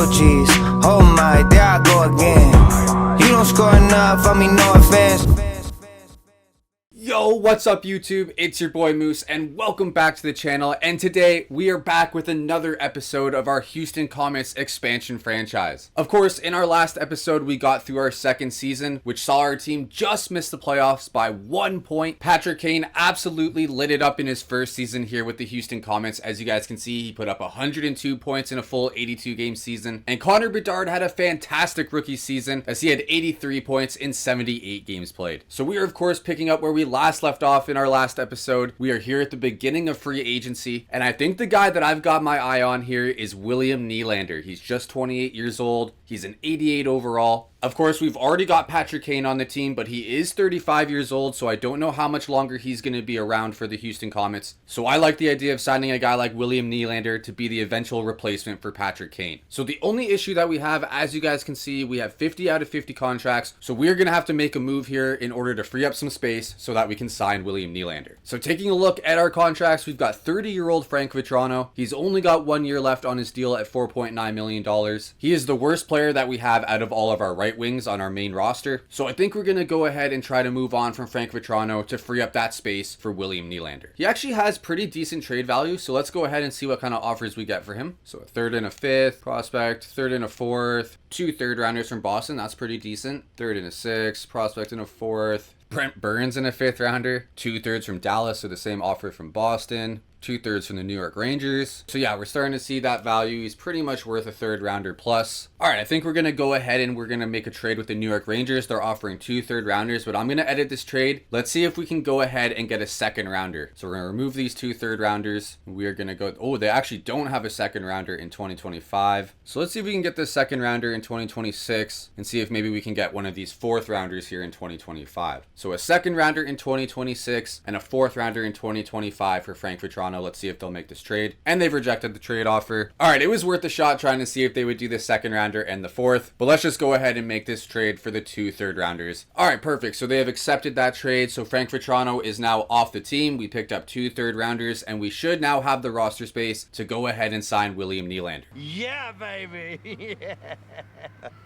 Oh jeez, oh my, there I go again. You don't score enough, I mean no offense. Yo, what's up YouTube? It's your boy Moose and welcome back to the channel, and today we are back with another episode of our Houston Comets expansion franchise. Of course, in our last episode we got through our second season, which saw our team just miss the playoffs by 1 point. Patrick Kane absolutely lit it up in his first season here with the Houston Comets. As you guys can see, he put up 102 points in a full 82 game season, and Bedard had a fantastic rookie season as he had 83 points in 78 games played. So we are of course picking up where we last left off in our last episode. We are here at the beginning of free agency, and I think the guy that I've got my eye on here is William Nylander. He's just 28 years old. He's an 88 overall. Of course, we've already got Patrick Kane on the team, but he is 35 years old, so I don't know how much longer he's going to be around for the Houston Comets. So I like the idea of signing a guy like William Nylander to be the eventual replacement for Patrick Kane. So the only issue that we have, as you guys can see, we have 50 out of 50 contracts, so we're going to have to make a move here in order to free up some space so that we can sign William Nylander. So taking a look at our contracts, we've got 30-year-old Frank Vatrano. He's only got 1 year left on his deal at $4.9 million. He is the worst player that we have out of all of our right wings on our main roster. So I think we're going to go ahead and try to move on from Frank Vatrano to free up that space for William Nylander. He actually has pretty decent trade value, so let's go ahead and see what kind of offers we get for him. So a third and a fifth prospect, third and a fourth, 2 third rounders from Boston. That's pretty decent. Third and a sixth, prospect and a fourth. Brent Burns in a 5th rounder, 2 thirds from Dallas, so the same offer from Boston, 2 thirds from the New York Rangers. So yeah, we're starting to see that value. He's pretty much worth a 3rd rounder plus. All right, I think we're going to go ahead and we're going to make a trade with the New York Rangers. They're offering 2 third rounders, but I'm going to edit this trade. Let's see if we can go ahead and get a 2nd rounder. So we're going to remove these 2 third rounders. We are going to go, oh, they actually don't have a 2nd rounder in 2025. So let's see if we can get the 2nd rounder in 2026 and see if maybe we can get one of these 4th rounders here in 2025. So a 2nd rounder in 2026 and a 4th rounder in 2025 for Frank Vatrano. Let's see if they'll make this trade. And they've rejected the trade offer. All right, it was worth a shot trying to see if they would do the 2nd rounder and the 4th, but let's just go ahead and make this trade for the 2 third rounders. All right, perfect. So they have accepted that trade. So Frank Vatrano is now off the team. We picked up 2 third rounders, and we should now have the roster space to go ahead and sign William Nylander. Yeah, baby. Yeah.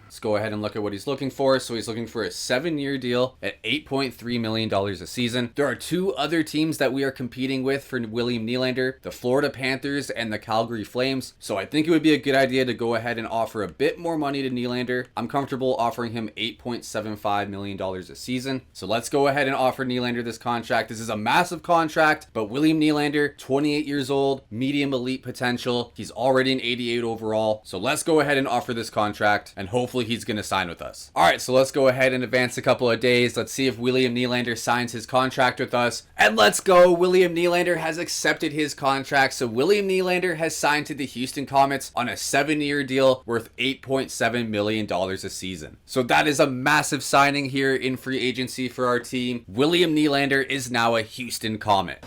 Let's go ahead and look at what he's looking for. So he's looking for a 7-year deal at $8.3 million a season. There are 2 other teams that we are competing with for William Nylander, the Florida Panthers and the Calgary Flames. So I think it would be a good idea to go ahead and offer a bit more money to Nylander. I'm comfortable offering him $8.75 million a season. So let's go ahead and offer Nylander this contract. This is a massive contract, but William Nylander, 28 years old, medium elite potential. He's already an 88 overall. So let's go ahead and offer this contract, and hopefully he's going to sign with us. All right, so let's go ahead and advance a couple of days. Let's see if William Nylander signs his contract with us. And let's go. William Nylander has accepted his contract. So William Nylander has signed to the Houston Comets on a 7-year deal worth $8.7 million a season. So that is a massive signing here in free agency for our team. William Nylander is now a Houston Comet.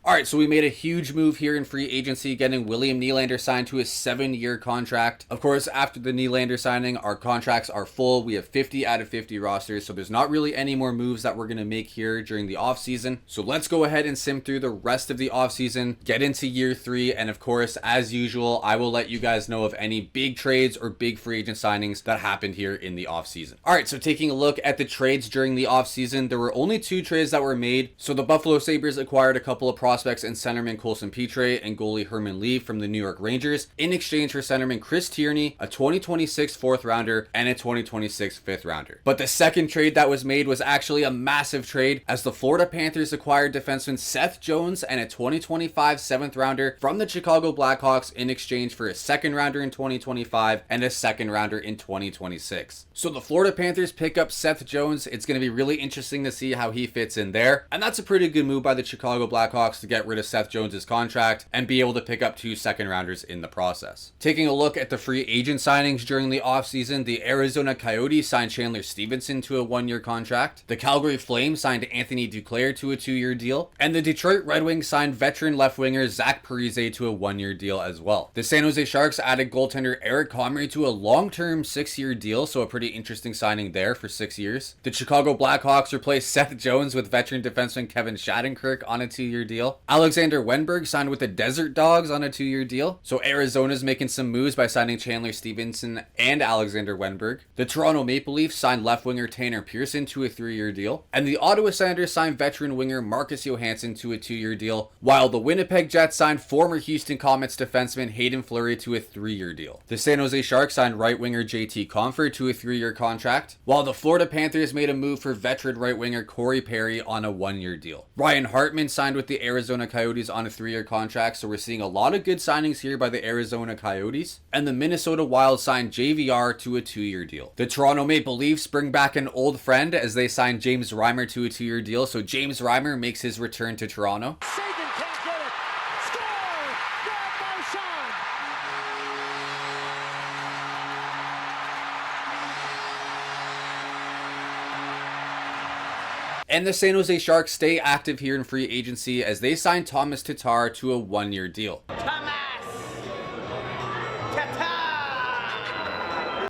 All right, so we made a huge move here in free agency, getting William Nylander signed to a 7-year contract. Of course, after the Nylander signing, our contracts are full. We have 50 out of 50 rosters, so there's not really any more moves that we're going to make here during the offseason. So let's go ahead and sim through the rest of the offseason, get into year 3, and of course, as usual, I will let you guys know of any big trades or big free agent signings that happened here in the offseason. All right, so taking a look at the trades during the offseason, there were only 2 trades that were made. So the Buffalo Sabres acquired a couple of prospects and centerman Colson Pitre and goalie Herman Lee from the New York Rangers in exchange for centerman Chris Tierney, a 2026 4th rounder, and a 2026 5th rounder. But the second trade that was made was actually a massive trade, as the Florida Panthers acquired defenseman Seth Jones and a 2025 7th rounder from the Chicago Blackhawks in exchange for a 2nd rounder in 2025 and a 2nd rounder in 2026. So the Florida Panthers pick up Seth Jones. It's going to be really interesting to see how he fits in there, and that's a pretty good move by the Chicago Blackhawks to get rid of Seth Jones's contract and be able to pick up 2 2nd rounders in the process. Taking a look at the free agent signings during the offseason, the Arizona Coyotes signed Chandler Stevenson to a 1-year contract. The Calgary Flames signed Anthony Duclair to a 2-year deal, and the Detroit Red Wings signed veteran left winger Zach Parise to a 1-year deal as well. The San Jose Sharks added goaltender Eric Comrie to a long-term 6-year deal, so a pretty interesting signing there for 6 years. The Chicago Blackhawks replaced Seth Jones with veteran defenseman Kevin Shattenkirk on a 2-year deal. deal. Alexander Wenberg signed with the Desert Dogs on a 2-year deal. So Arizona's making some moves by signing Chandler Stevenson and Alexander Wenberg. The Toronto Maple Leafs signed left winger Tanner Pearson to a 3-year deal. And the Ottawa Senators signed veteran winger Marcus Johansson to a 2-year deal, while the Winnipeg Jets signed former Houston Comets defenseman Hayden Fleury to a 3-year deal. The San Jose Sharks signed right winger JT Compher to a 3-year contract, while the Florida Panthers made a move for veteran right winger Corey Perry on a 1-year deal. Ryan Hartman signed with the Arizona Coyotes on a 3-year contract, so we're seeing a lot of good signings here by the Arizona Coyotes. And the Minnesota Wild signed JVR to a 2-year deal. The Toronto Maple Leafs bring back an old friend as they signed James Reimer to a 2-year deal, so James Reimer makes his return to Toronto. Sagan can't get it. Score! Grab Marchand! And the San Jose Sharks stay active here in free agency as they sign Thomas Tatar to a 1-year deal.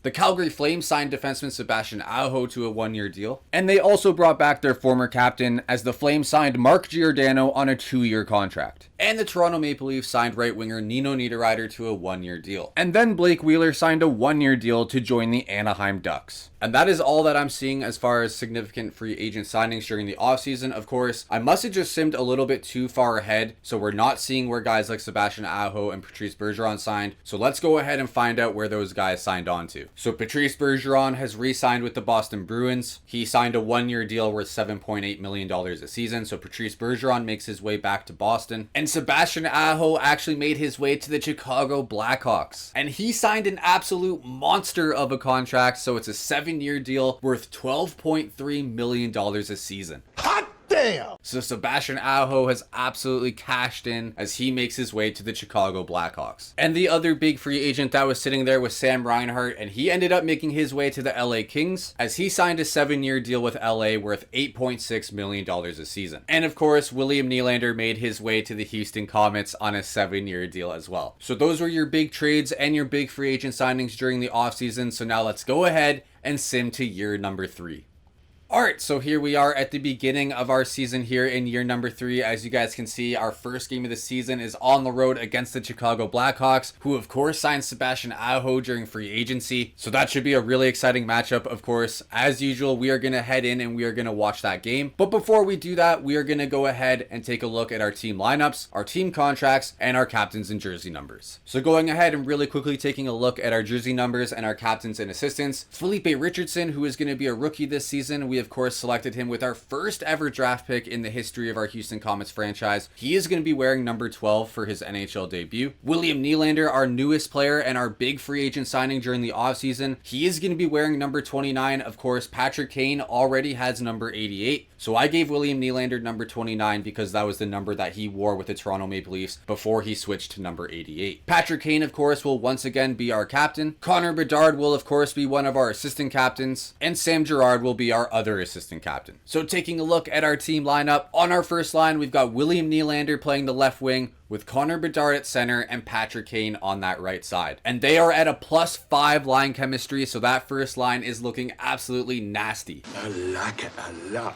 The Calgary Flames signed defenseman Sebastian Aho to a 1-year deal. And they also brought back their former captain as the Flames signed Mark Giordano on a 2-year contract. And the Toronto Maple Leafs signed right winger Nino Niederreiter to a 1-year deal. And then Blake Wheeler signed a 1-year deal to join the Anaheim Ducks. And that is all that I'm seeing as far as significant free agent signings during the offseason. Of course, I must have just simmed a little bit too far ahead, so we're not seeing where guys like Sebastian Aho and Patrice Bergeron signed. So let's go ahead and find out where those guys signed on to. So Patrice Bergeron has re-signed with the Boston Bruins. He signed a 1-year deal worth $7.8 million a season, so Patrice Bergeron makes his way back to Boston. And Sebastian Aho actually made his way to the Chicago Blackhawks. And he signed an absolute monster of a contract, so it's a 7-year deal worth $12.3 million a season. Hot damn! So Sebastian Aho has absolutely cashed in as he makes his way to the Chicago Blackhawks. And the other big free agent that was sitting there was Sam Reinhart, and he ended up making his way to the LA Kings as he signed a 7-year deal with LA worth $8.6 million a season. And of course, William Nylander made his way to the Houston Comets on a 7-year deal as well. So those were your big trades and your big free agent signings during the offseason. So now let's go ahead and sim to year number 3. Alright, so here we are at the beginning of our season here in year number 3. As you guys can see, our first game of the season is on the road against the Chicago Blackhawks, who of course signed Sebastian Aho during free agency. So that should be a really exciting matchup. Of course, as usual, we are going to head in and we are going to watch that game. But before we do that, we are going to go ahead and take a look at our team lineups, our team contracts, and our captains and jersey numbers. So going ahead and really quickly taking a look at our jersey numbers and our captains and assistants. Felipe Richardson, who is going to be a rookie this season, we of course selected him with our first ever draft pick in the history of our Houston Comets franchise. He is going to be wearing number 12 for his NHL debut. William Nylander, our newest player and our big free agent signing during the offseason, he is going to be wearing number 29. Of course, Patrick Kane already has number 88. So I gave William Nylander number 29 because that was the number that he wore with the Toronto Maple Leafs before he switched to number 88. Patrick Kane, of course, will once again be our captain. Connor Bedard will, of course, be one of our assistant captains. And Sam Girard will be our other assistant captain. So taking a look at our team lineup, on our first line, we've got William Nylander playing the left wing, with Connor Bedard at center and Patrick Kane on that right side. And they are at a +5 line chemistry, so that first line is looking absolutely nasty. I like it a lot.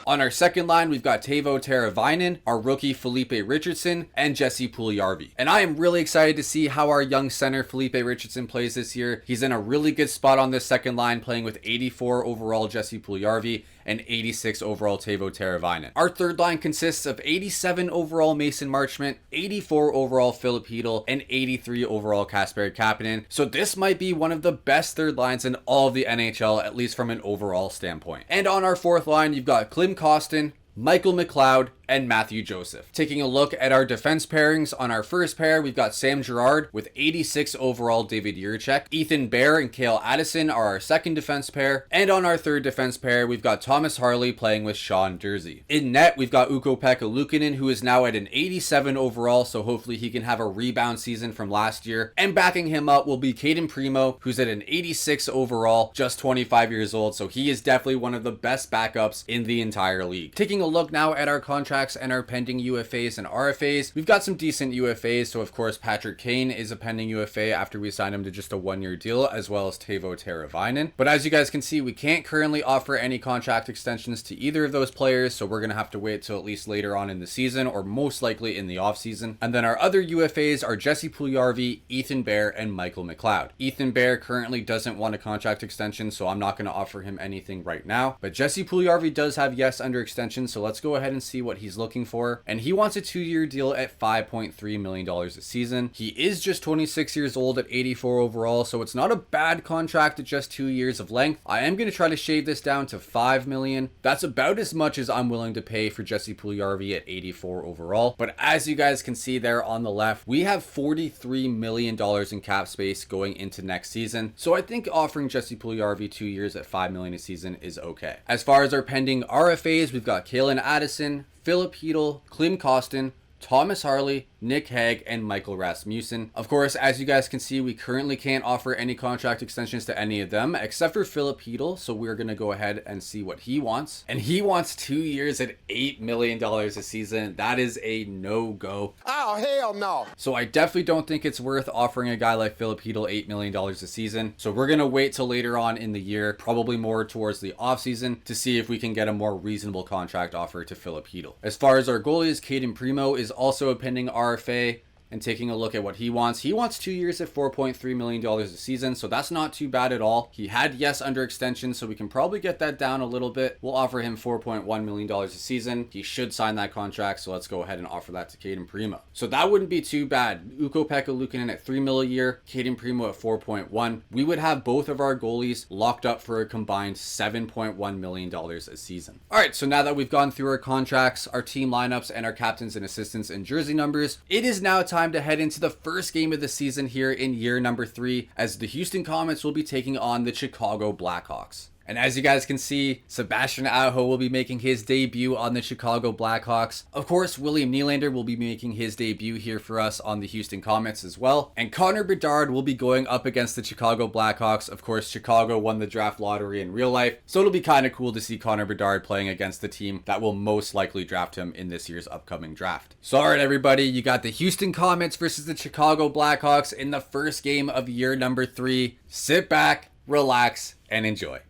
On our second line, we've got Teuvo Teravainen, our rookie Felipe Richardson, and Jesse Puljujarvi. And I am really excited to see how our young center Felipe Richardson plays this year. He's in a really good spot on this second line, playing with 84 overall Jesse Puljujarvi and 86 overall Teuvo Teravainen. Our third line consists of 87 overall Mason Marchment, 84 overall Philip Hedl, and 83 overall Kasper Kapanen. So this might be one of the best third lines in all of the NHL, at least from an overall standpoint. And on our fourth line, you've got Klim Kostin, Michael McLeod, and Matthew Joseph. Taking a look at our defense pairings, on our first pair, we've got Sam Girard with 86 overall David Jiricek. Ethan Bear and Cale Addison are our second defense pair. And on our third defense pair, we've got Thomas Harley playing with Sean Durzi. In net, we've got Ukko-Pekka Luukkonen, who is now at an 87 overall, so hopefully he can have a rebound season from last year. And backing him up will be Caden Primo, who's at an 86 overall, just 25 years old, so he is definitely one of the best backups in the entire league. Taking a look now at our contract contracts and our pending UFAs and RFAs, we've got some decent UFAs. So of course, Patrick Kane is a pending UFA after we signed him to just a 1-year deal, as well as Teuvo Teravainen. But as you guys can see, we can't currently offer any contract extensions to either of those players. So we're going to have to wait till at least later on in the season, or most likely in the offseason. And then our other UFAs are Jesse Puljujarvi, Ethan Bear, and Michael McLeod. Ethan Bear currently doesn't want a contract extension, so I'm not going to offer him anything right now. But Jesse Puljujarvi does have yes under extension, so let's go ahead and see what he's looking for. And he wants a 2-year deal at $5.3 million a season. He is just 26 years old at 84 overall, so it's not a bad contract at just 2 years of length. I am going to try to shave this down to $5 million. That's about as much as I'm willing to pay for Jesse Puljujarvi at 84 overall. But as you guys can see there on the left, we have $43 million in cap space going into next season. So I think offering Jesse Puljujarvi 2 years at $5 million a season is okay. As far as our pending RFAs, we've got Kalen Addison, Philip Hedl, Klim Kostin, Thomas Harley, Nick Hague, and Michael Rasmussen. Of course, as you guys can see, we currently can't offer any contract extensions to any of them except for Philip Hedl, so we're going to go ahead and see what he wants. And he wants 2 years at $8 million a season. That is a no-go. Oh, hell no. So I definitely don't think it's worth offering a guy like Philip Hedl $8 million a season. So we're going to wait till later on in the year, probably more towards the offseason, to see if we can get a more reasonable contract offer to Philip Hedl. As far as our goalies, Caden Primo is also a pending RFA, and taking a look at what he wants 2 years at $4.3 million a season, so that's not too bad at all. He had yes under extension, so we can probably get that down a little bit. We'll offer him $4.1 million a season. He should sign that contract, so let's go ahead and offer that to Caden Primo. So that wouldn't be too bad. Ukko-Pekka Luukkonen at $3 million a year, Caden Primo at $4.1. We would have both of our goalies locked up for a combined $7.1 million a season. All right, so now that we've gone through our contracts, our team lineups, and our captains and assistants and jersey numbers, it is now time to head into the first game of the season here in year number 3, as the Houston Comets will be taking on the Chicago Blackhawks. And as you guys can see, Sebastian Aho will be making his debut on the Chicago Blackhawks. Of course, William Nylander will be making his debut here for us on the Houston Comets as well. And Connor Bedard will be going up against the Chicago Blackhawks. Of course, Chicago won the draft lottery in real life, so it'll be kind of cool to see Connor Bedard playing against the team that will most likely draft him in this year's upcoming draft. So alright everybody, you got the Houston Comets versus the Chicago Blackhawks in the first game of year number 3. Sit back, relax, and enjoy.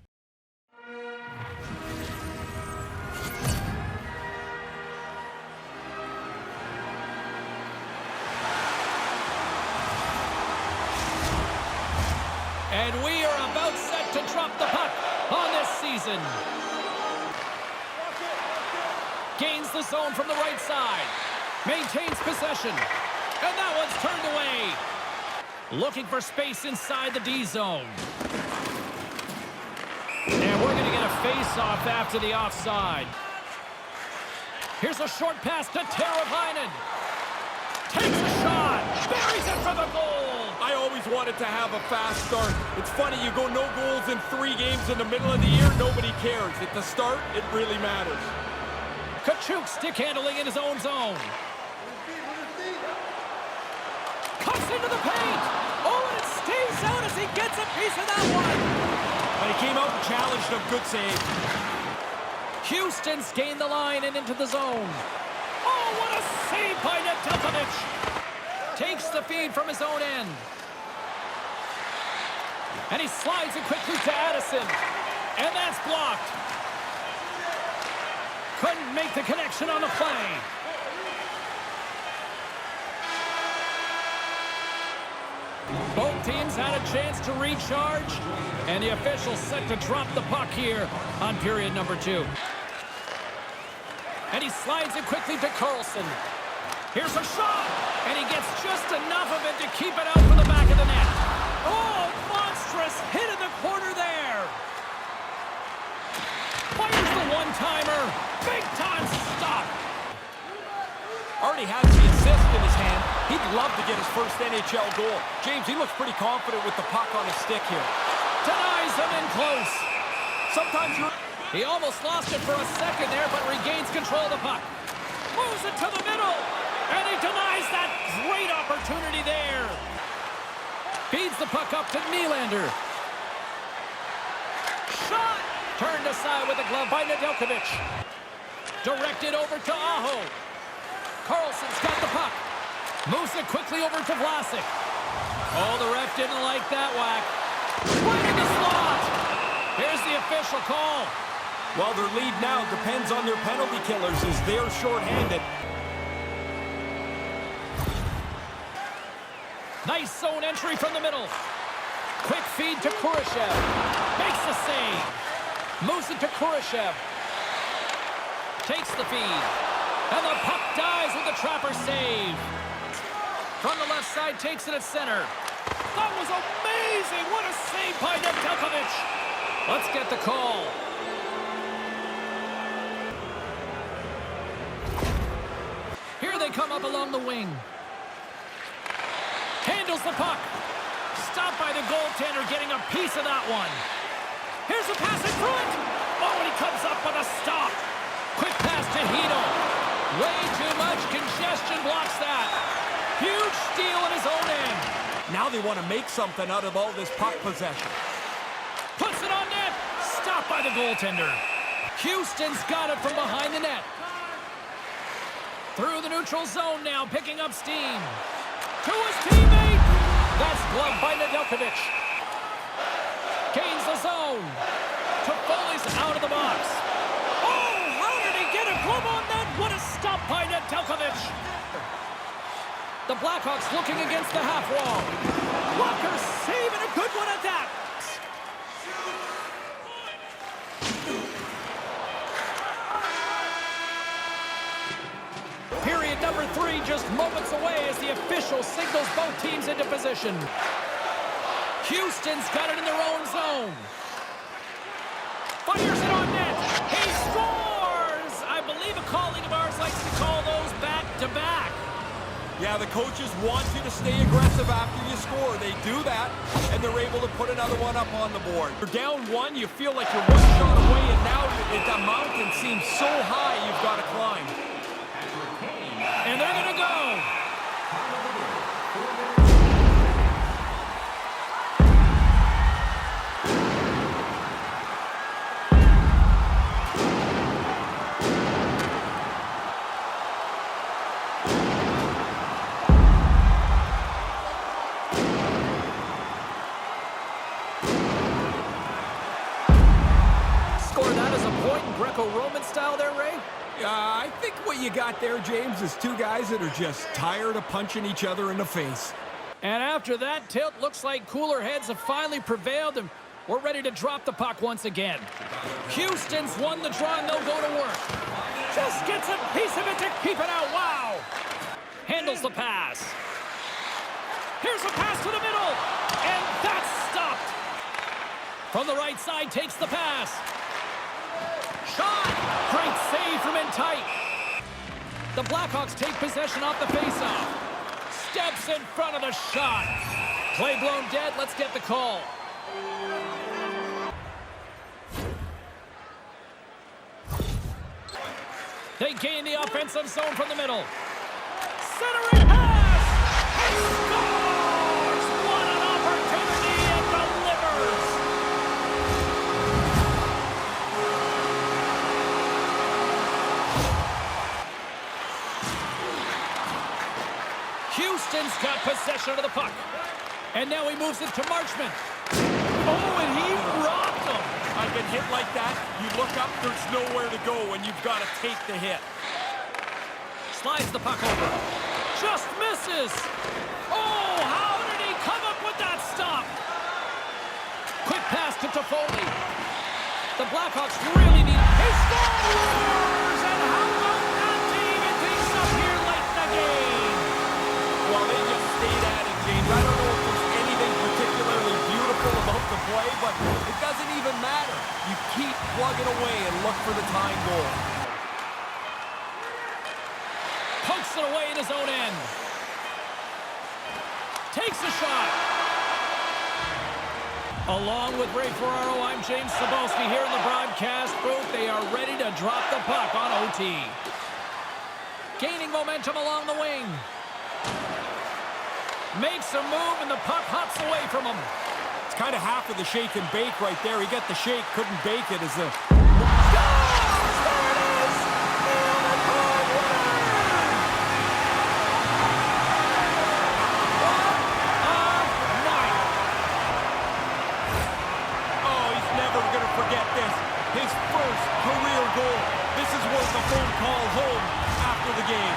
And we are about set to drop the puck on this season. Gains the zone from the right side. Maintains possession. And that one's turned away. Looking for space inside the D zone. And we're going to get a face-off after the offside. Here's a short pass to Teravainen. Takes a shot. Buries it for the goal. I always wanted to have a fast start. It's funny, you go no goals in 3 games in the middle of the year, nobody cares. At the start, it really matters. Kachuk stick handling in his own zone. Cuts into the paint. Oh, and it stays out as he gets a piece of that one. But he came out and challenged him. Good save. Houston's gained the line and into the zone. Oh, what a save by Nedeljkovic. Takes the feed from his own end. And he slides it quickly to Addison. And that's blocked. Couldn't make the connection on the play. Both teams had a chance to recharge. And the officials set to drop the puck here on period number 2. And he slides it quickly to Carlson. Here's a shot. And he gets just enough of it to keep it out for the back of the net. Oh, monstrous hit in the corner there. Fires the one-timer. Big time stop. Already has the assist in his hand. He'd love to get his first NHL goal. James, he looks pretty confident with the puck on his stick here. Denies him in close. Sometimes you're... He almost lost it for a second there, but regains control of the puck. Moves it to the middle. And he denies that great opportunity there. Feeds the puck up to Nylander. Shot! Turned aside with a glove by Nedeljkovic. Directed over to Aho. Carlson's got the puck. Moves it quickly over to Vlasic. Oh, the ref didn't like that whack. Right in the slot. Here's the official call. Well, their lead now depends on their penalty killers as they're shorthanded. Nice zone entry from the middle. Quick feed to Kurashev. Makes the save. Moves it to Kurashev. Takes the feed. And the puck dies with the trapper save. From the left side, takes it at center. That was amazing! What a save by Nedeljkovic! Let's get the call. Here they come up along the wing. Handles the puck. Stopped by the goaltender, getting a piece of that one. Here's a pass in front. Oh, and he comes up with a stop. Quick pass to Hito. Way too much congestion blocks that. Huge steal in his own end. Now they want to make something out of all this puck possession. Puts it on net. Stopped by the goaltender. Houston's got it from behind the net. Through the neutral zone now, picking up steam. To his teammate. That's gloved by Nedeljkovic. Gains the zone. Toffoli's out of the box. Oh, how did he get a glove on that? What a stop by Nedeljkovic. The Blackhawks looking against the half wall. Walker saving a good one at that. Period number 3 just moments away as the official signals both teams into position. Houston's got it in their own zone. Fires it on net. He scores! I believe a colleague of ours likes to call those back-to-back. Yeah, the coaches want you to stay aggressive after you score. They do that, and they're able to put another one up on the board. You're down 1, you feel like you're 1 shot away, and now the mountain seems so high you've got to climb. And they're going to go. Score that as a point in Greco-Roman style there, Ray? I think what you got there, James, is 2 guys that are just tired of punching each other in the face. And after that tilt, looks like cooler heads have finally prevailed, and we're ready to drop the puck once again. Houston's won the draw, and they'll go to work. Just gets a piece of it to keep it out. Wow! Handles the pass. Here's a pass to the middle, and that's stopped. From the right side, takes the pass. Shot! Great save from in tight. The Blackhawks take possession off the faceoff. Steps in front of the shot. Play blown dead. Let's get the call. They gain the offensive zone from the middle. Centering pass! He scores! What an opportunity and delivers! Houston's got possession of the puck. And now he moves it to Marchment. Oh, and he rocked him. I've been hit like that. You look up, there's nowhere to go, and you've got to take the hit. Slides the puck over. Just misses. Oh, how did he come up with that stop? Quick pass to Toffoli. The Blackhawks really need... He scores! And how about that team? It things up here late in the game. Well, they just stayed at it, James. I don't know if there's anything particularly beautiful about the play, but it doesn't even matter. You keep plugging away and look for the tying goal. Pokes it away in his own end. Takes a shot. Along with Ray Ferraro, I'm James Cebulski here in the broadcast booth. They are ready to drop the puck on OT. Gaining momentum along the wing. Makes a move, and the puck hops away from him. It's kind of half of the shake and bake right there. He got the shake, couldn't bake it as the... Scores! There it is! goal. This is worth a phone call home after the game.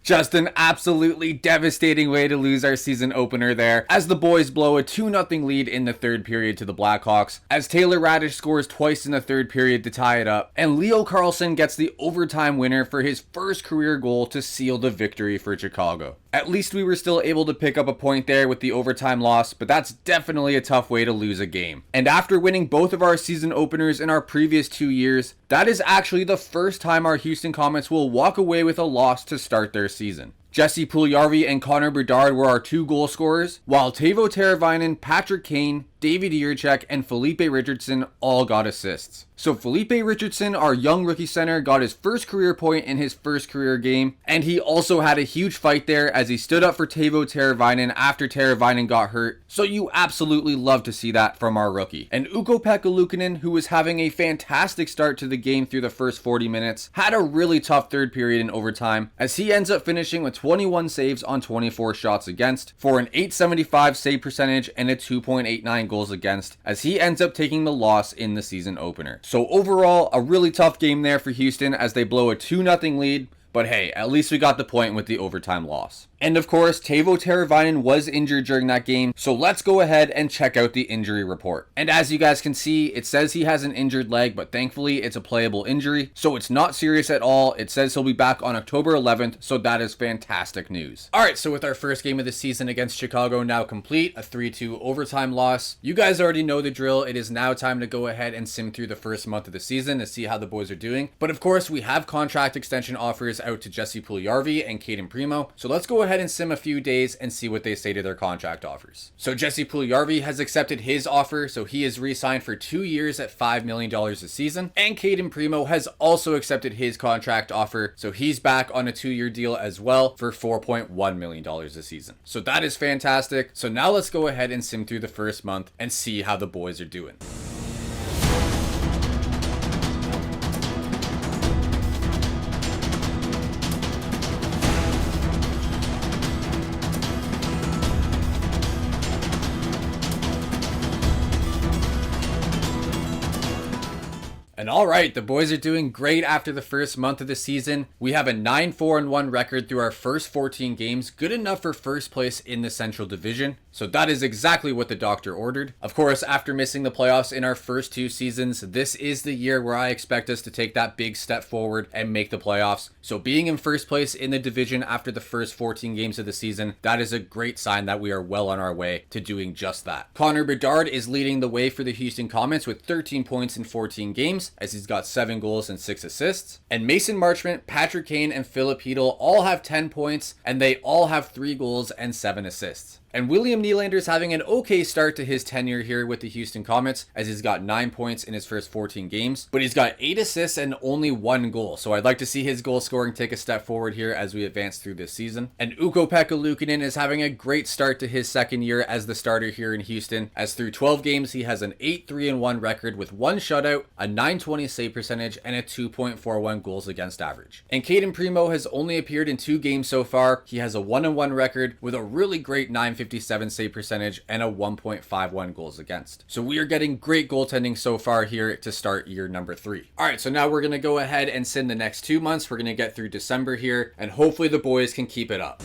Just an absolutely devastating way to lose our season opener there, as the boys blow a 2-0 lead in the third period to the Blackhawks, as Taylor Raddysh scores twice in the third period to tie it up, and Leo Carlsson gets the overtime winner for his first career goal to seal the victory for Chicago. At least we were still able to pick up a point there with the overtime loss, but that's definitely a tough way to lose a game. And after winning both of our season openers in our previous 2 years, that is actually the first time our Houston Comets will walk away with a loss to start their season. Jesse Puljujarvi and Connor Bedard were our 2 goal scorers, while Teuvo Teravainen, Patrick Kane, David Jiricek, and Felipe Richardson all got assists. So Felipe Richardson, our young rookie center, got his first career point in his first career game, and he also had a huge fight there as he stood up for Teuvo Teravainen after Teravainen got hurt, so you absolutely love to see that from our rookie. And Ukko-Pekka Luukkonen, who was having a fantastic start to the game through the first 40 minutes, had a really tough third period in overtime, as he ends up finishing with 21 saves on 24 shots against for an .875 save percentage and a 2.89 goals against, as he ends up taking the loss in the season opener. So overall, a really tough game there for Houston as they blow a 2-0 lead, but hey, at least we got the point with the overtime loss. And of course, Teuvo Teravainen was injured during that game, so let's go ahead and check out the injury report. And as you guys can see, it says he has an injured leg, but thankfully it's a playable injury, so it's not serious at all. It says he'll be back on October 11th, so that is fantastic news. Alright, so with our first game of the season against Chicago now complete, a 3-2 overtime loss, you guys already know the drill. It is now time to go ahead and sim through the first month of the season to see how the boys are doing. But of course, we have contract extension offers out to Jesse Puljujarvi and Kane Primo, so let's go ahead and sim a few days and see what they say to their contract offers. So Jesse Puljujarvi has accepted his offer, so he is re-signed for 2 years at $5 million a season, and Kane Primo has also accepted his contract offer, so he's back on a 2-year deal as well for $4.1 million a season. So that is fantastic. So now let's go ahead and sim through the first month and see how the boys are doing. And alright, the boys are doing great after the first month of the season. We have a 9-4-1 record through our first 14 games, good enough for first place in the Central Division. So that is exactly what the doctor ordered. Of course, after missing the playoffs in our first 2 seasons, this is the year where I expect us to take that big step forward and make the playoffs. So being in first place in the division after the first 14 games of the season, that is a great sign that we are well on our way to doing just that. Connor Bedard is leading the way for the Houston Comets with 13 points in 14 games, as he's got 7 goals and 6 assists. And Mason Marchment, Patrick Kane, and Philip Hedl all have 10 points, and they all have 3 goals and 7 assists. And William Nylander is having an okay start to his tenure here with the Houston Comets, as he's got 9 points in his first 14 games, but he's got 8 assists and only 1 goal. So I'd like to see his goal scoring take a step forward here as we advance through this season. And Ukko-Pekka Luukkonen is having a great start to his second year as the starter here in Houston, as through 12 games he has an 8-3-1 record with 1 shutout, a .920 save percentage, and a 2.41 goals against average. And Kane Primo has only appeared in 2 games so far. He has a 1-1 record with a really great .957 save percentage and a 1.51 goals against. So we are getting great goaltending so far here to start year number 3. All right, so now we're going to go ahead and sim the next 2 months. We're going to get through December here, and hopefully the boys can keep it up.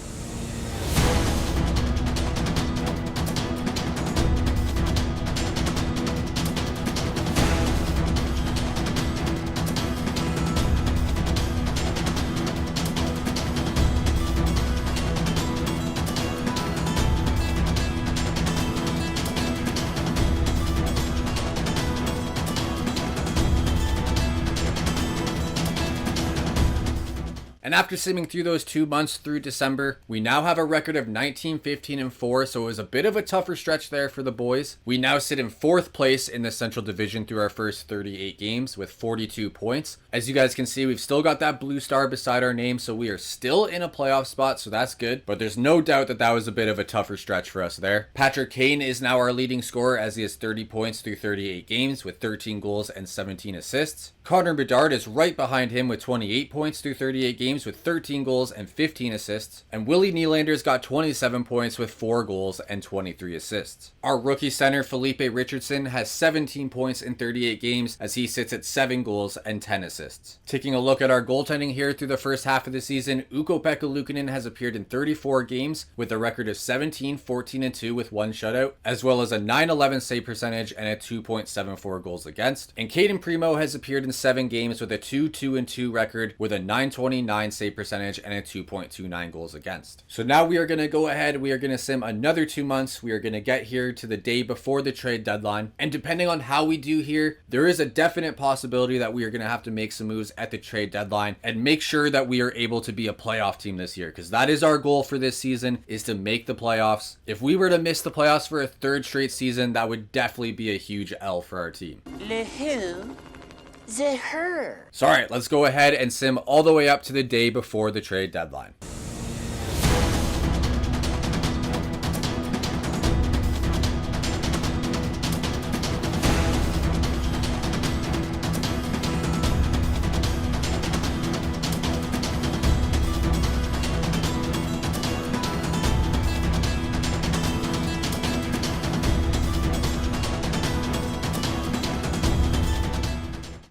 And after simming through those 2 months through December, we now have a record of 19-15-4, so it was a bit of a tougher stretch there for the boys. We now sit in 4th place in the Central Division through our first 38 games with 42 points. As you guys can see, we've still got that blue star beside our name, so we are still in a playoff spot, so that's good. But there's no doubt that that was a bit of a tougher stretch for us there. Patrick Kane is now our leading scorer as he has 30 points through 38 games with 13 goals and 17 assists. Connor Bedard is right behind him with 28 points through 38 games games with 13 goals and 15 assists, and Willie Nylander's got 27 points with 4 goals and 23 assists. Our rookie center Felipe Richardson has 17 points in 38 games as he sits at 7 goals and 10 assists. Taking a look at our goaltending here through the first half of the season, Ukko-Pekka Luukkonen has appeared in 34 games with a record of 17, 14, and 2 with 1 shutout, as well as a .911 save percentage and a 2.74 goals against. And Kane Primo has appeared in 7 games with a 2-2-2 record with a .929 save percentage and a 2.29 goals against. So now we are going to go ahead, we are going to sim another 2 months. We are going to get here to the day before the trade deadline, and depending on how we do here, there is a definite possibility that we are going to have to make some moves at the trade deadline and make sure that we are able to be a playoff team this year, because that is our goal for this season, is to make the playoffs. If we were to miss the playoffs for a 3rd straight season, that would definitely be a huge L for our team. Le who? The her. So alright, let's go ahead and sim all the way up to the day before the trade deadline.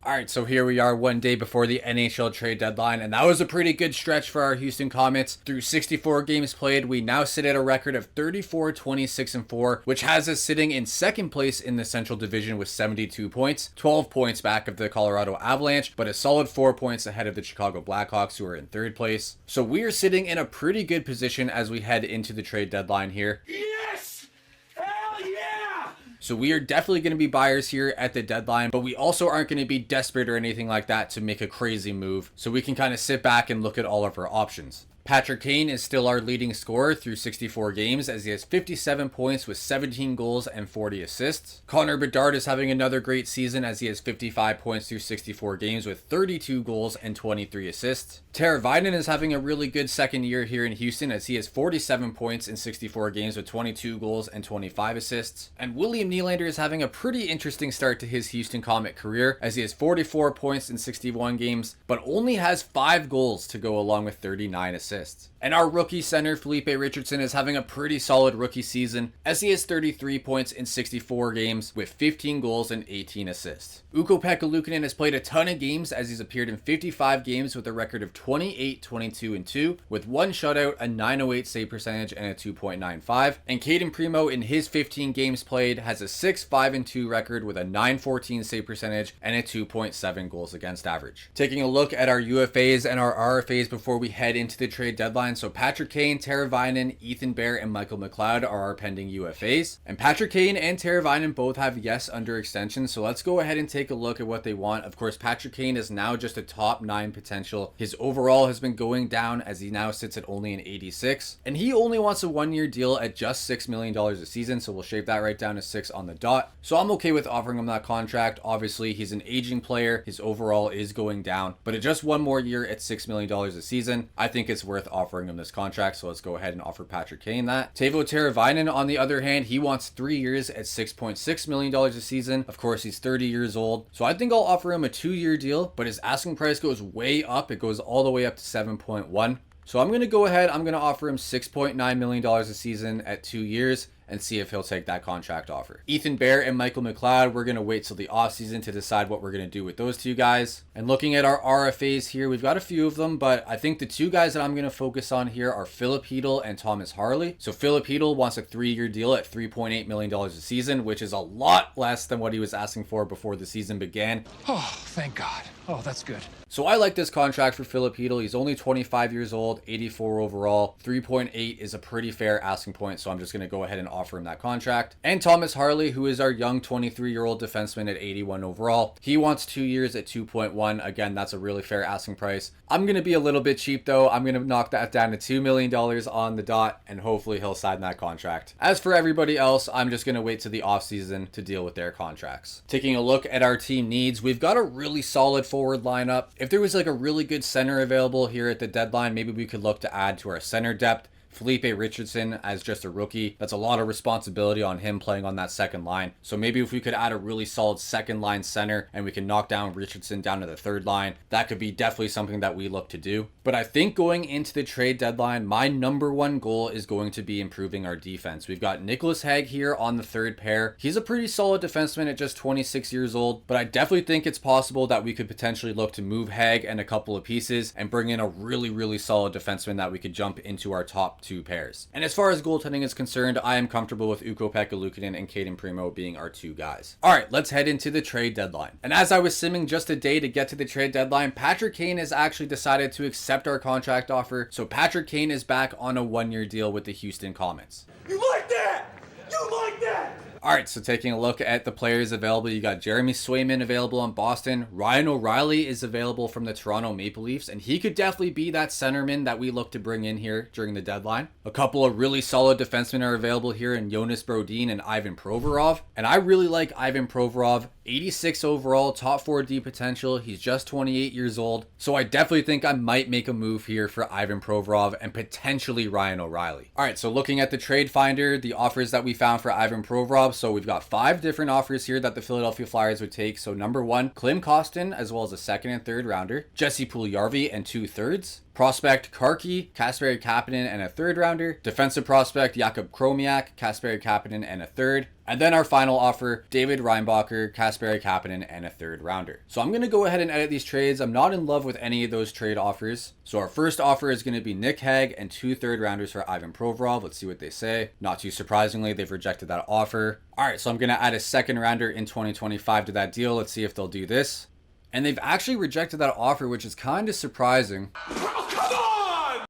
Alright, so here we are one day before the NHL trade deadline, and that was a pretty good stretch for our Houston Comets. Through 64 games played, we now sit at a record of 34, 26, and 4, which has us sitting in 2nd place in the Central Division with 72 points, 12 points back of the Colorado Avalanche, but a solid 4 points ahead of the Chicago Blackhawks, who are in 3rd place. So we are sitting in a pretty good position as we head into the trade deadline here. Yes! Hell yeah! So we are definitely going to be buyers here at the deadline, but we also aren't going to be desperate or anything like that to make a crazy move. So we can kind of sit back and look at all of our options. Patrick Kane is still our leading scorer through 64 games as he has 57 points with 17 goals and 40 assists. Connor Bedard is having another great season as he has 55 points through 64 games with 32 goals and 23 assists. Teravainen is having a really good second year here in Houston as he has 47 points in 64 games with 22 goals and 25 assists. And William Nylander is having a pretty interesting start to his Houston Comet career as he has 44 points in 61 games but only has 5 goals to go along with 39 assists. And our rookie center Felipe Richardson is having a pretty solid rookie season as he has 33 points in 64 games with 15 goals and 18 assists. Ukko-Pekka Luukkonen has played a ton of games as he's appeared in 55 games with a record of 28, 22, and 2 with 1 shutout, a .908 save percentage, and a 2.95. And Kane Primo in his 15 games played has a 6, 5, and 2 record with a .914 save percentage and a 2.7 goals against average. Taking a look at our UFAs and our RFAs before we head into the trade deadline. So Patrick Kane, Teravainen, Ethan Bear, and Michael McLeod are our pending UFAs. And Patrick Kane and Teravainen both have yes under extension. So let's go ahead and take a look at what they want. Of course, Patrick Kane is now just a top 9 potential. His overall has been going down as he now sits at only an 86. And he only wants a 1-year deal at just $6 million a season. So we'll shave that right down to 6 on the dot. So I'm okay with offering him that contract. Obviously, he's an aging player. His overall is going down. But at just 1 more year at $6 million a season, I think it's worth offering him this contract, so let's go ahead and offer Patrick Kane that. Teuvo Teravainen, on the other hand, he wants 3 years at $6.6 million a season. Of course, he's 30 years old, so I think I'll offer him a 2-year deal, but his asking price goes way up. It goes all the way up to 7.1. So I'm going to go ahead, I'm going to offer him $6.9 million a season at 2 years and see if he'll take that contract offer. Ethan Bear and Michael McLeod, we're going to wait till the offseason to decide what we're going to do with those 2 guys. And looking at our RFAs here, we've got a few of them, but I think the 2 guys that I'm going to focus on here are Philip Hedl and Thomas Harley. So Philip Hedl wants a 3-year deal at $3.8 million a season, which is a lot less than what he was asking for before the season began. Oh, thank God. Oh, that's good. So I like this contract for Philip Hedl. He's only 25 years old, 84 overall. 3.8 is a pretty fair asking point, so I'm just going to go ahead and offer him that contract. And Thomas Harley, who is our young 23-year-old defenseman at 81 overall. He wants 2 years at 2.1. Again, that's a really fair asking price. I'm going to be a little bit cheap though. I'm going to knock that down to $2 million on the dot, and hopefully he'll sign that contract. As for everybody else, I'm just going to wait to the offseason to deal with their contracts. Taking a look at our team needs, we've got a really solid forward lineup. If there was like a really good center available here at the deadline, maybe we could look to add to our center depth. Felipe Richardson as just a rookie. That's a lot of responsibility on him playing on that second line. So maybe if we could add a really solid second line center and we can knock down Richardson down to the third line, that could be definitely something that we look to do. But I think going into the trade deadline, my number one goal is going to be improving our defense. We've got Nicholas Hague here on the third pair. He's a pretty solid defenseman at just 26 years old, but I definitely think it's possible that we could potentially look to move Hague and a couple of pieces and bring in a really solid defenseman that we could jump into our top two pairs. And as far as goaltending is concerned, I am comfortable with Ukko-Pekka Luukkonen and Kane Primo being our two guys. All right, let's head into the trade deadline. And as I was simming just a day to get to the trade deadline, Patrick Kane has actually decided to accept our contract offer. So Patrick Kane is back on a one-year deal with the Houston Comets. You like that? You like that? All right, so taking a look at the players available, you got Jeremy Swayman available on Boston. Ryan O'Reilly is available from the Toronto Maple Leafs, and he could definitely be that centerman that we look to bring in here during the deadline. A couple of really solid defensemen are available here in Jonas Brodin and Ivan Provorov, and I really like Ivan Provorov. 86 overall, top 4D potential. He's just 28 years old. So I definitely think I might make a move here for Ivan Provorov and potentially Ryan O'Reilly. All right, so looking at the trade finder, the offers that we found for Ivan Provorov. So we've got 5 different offers here that the Philadelphia Flyers would take. So number 1, Klim Kostin, as well as a second and third rounder. Jesse Puljujarvi and 2/3. Prospect Karki, Kasperi Kapanen, and a third rounder. Defensive prospect Jakub Kromiak, Kasperi Kapanen, and a third. And then our final offer, David Reinbacher, Kasperi Kapanen, and a third rounder. So I'm going to go ahead and edit these trades. I'm not in love with any of those trade offers. So our first offer is going to be Nick Hague and 2 third rounders for Ivan Provorov. Let's see what they say. Not too surprisingly, they've rejected that offer. All right, so I'm going to add a second rounder in 2025 to that deal. Let's see if they'll do this. And they've actually rejected that offer, which is kind of surprising.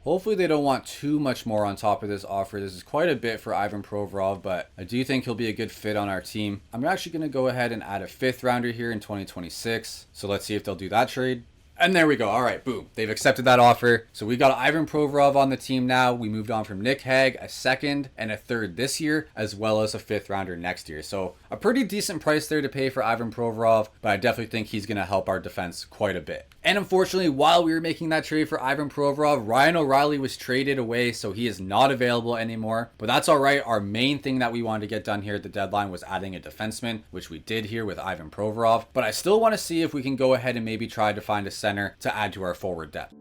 Hopefully they don't want too much more on top of this offer. This is quite a bit for Ivan Provorov, but I do think he'll be a good fit on our team. I'm actually going to go ahead and add a 5th rounder here in 2026. So let's see if they'll do that trade. And there we go. All right, boom. They've accepted that offer. So we got Ivan Provorov on the team now. We moved on from Nick Hague, a 2nd and a 3rd this year, as well as a 5th rounder next year. So a pretty decent price there to pay for Ivan Provorov, but I definitely think he's going to help our defense quite a bit. And unfortunately, while we were making that trade for Ivan Provorov, Ryan O'Reilly was traded away, so he is not available anymore. But that's all right. Our main thing that we wanted to get done here at the deadline was adding a defenseman, which we did here with Ivan Provorov. But I still want to see if we can go ahead and maybe try to find a center to add to our forward depth.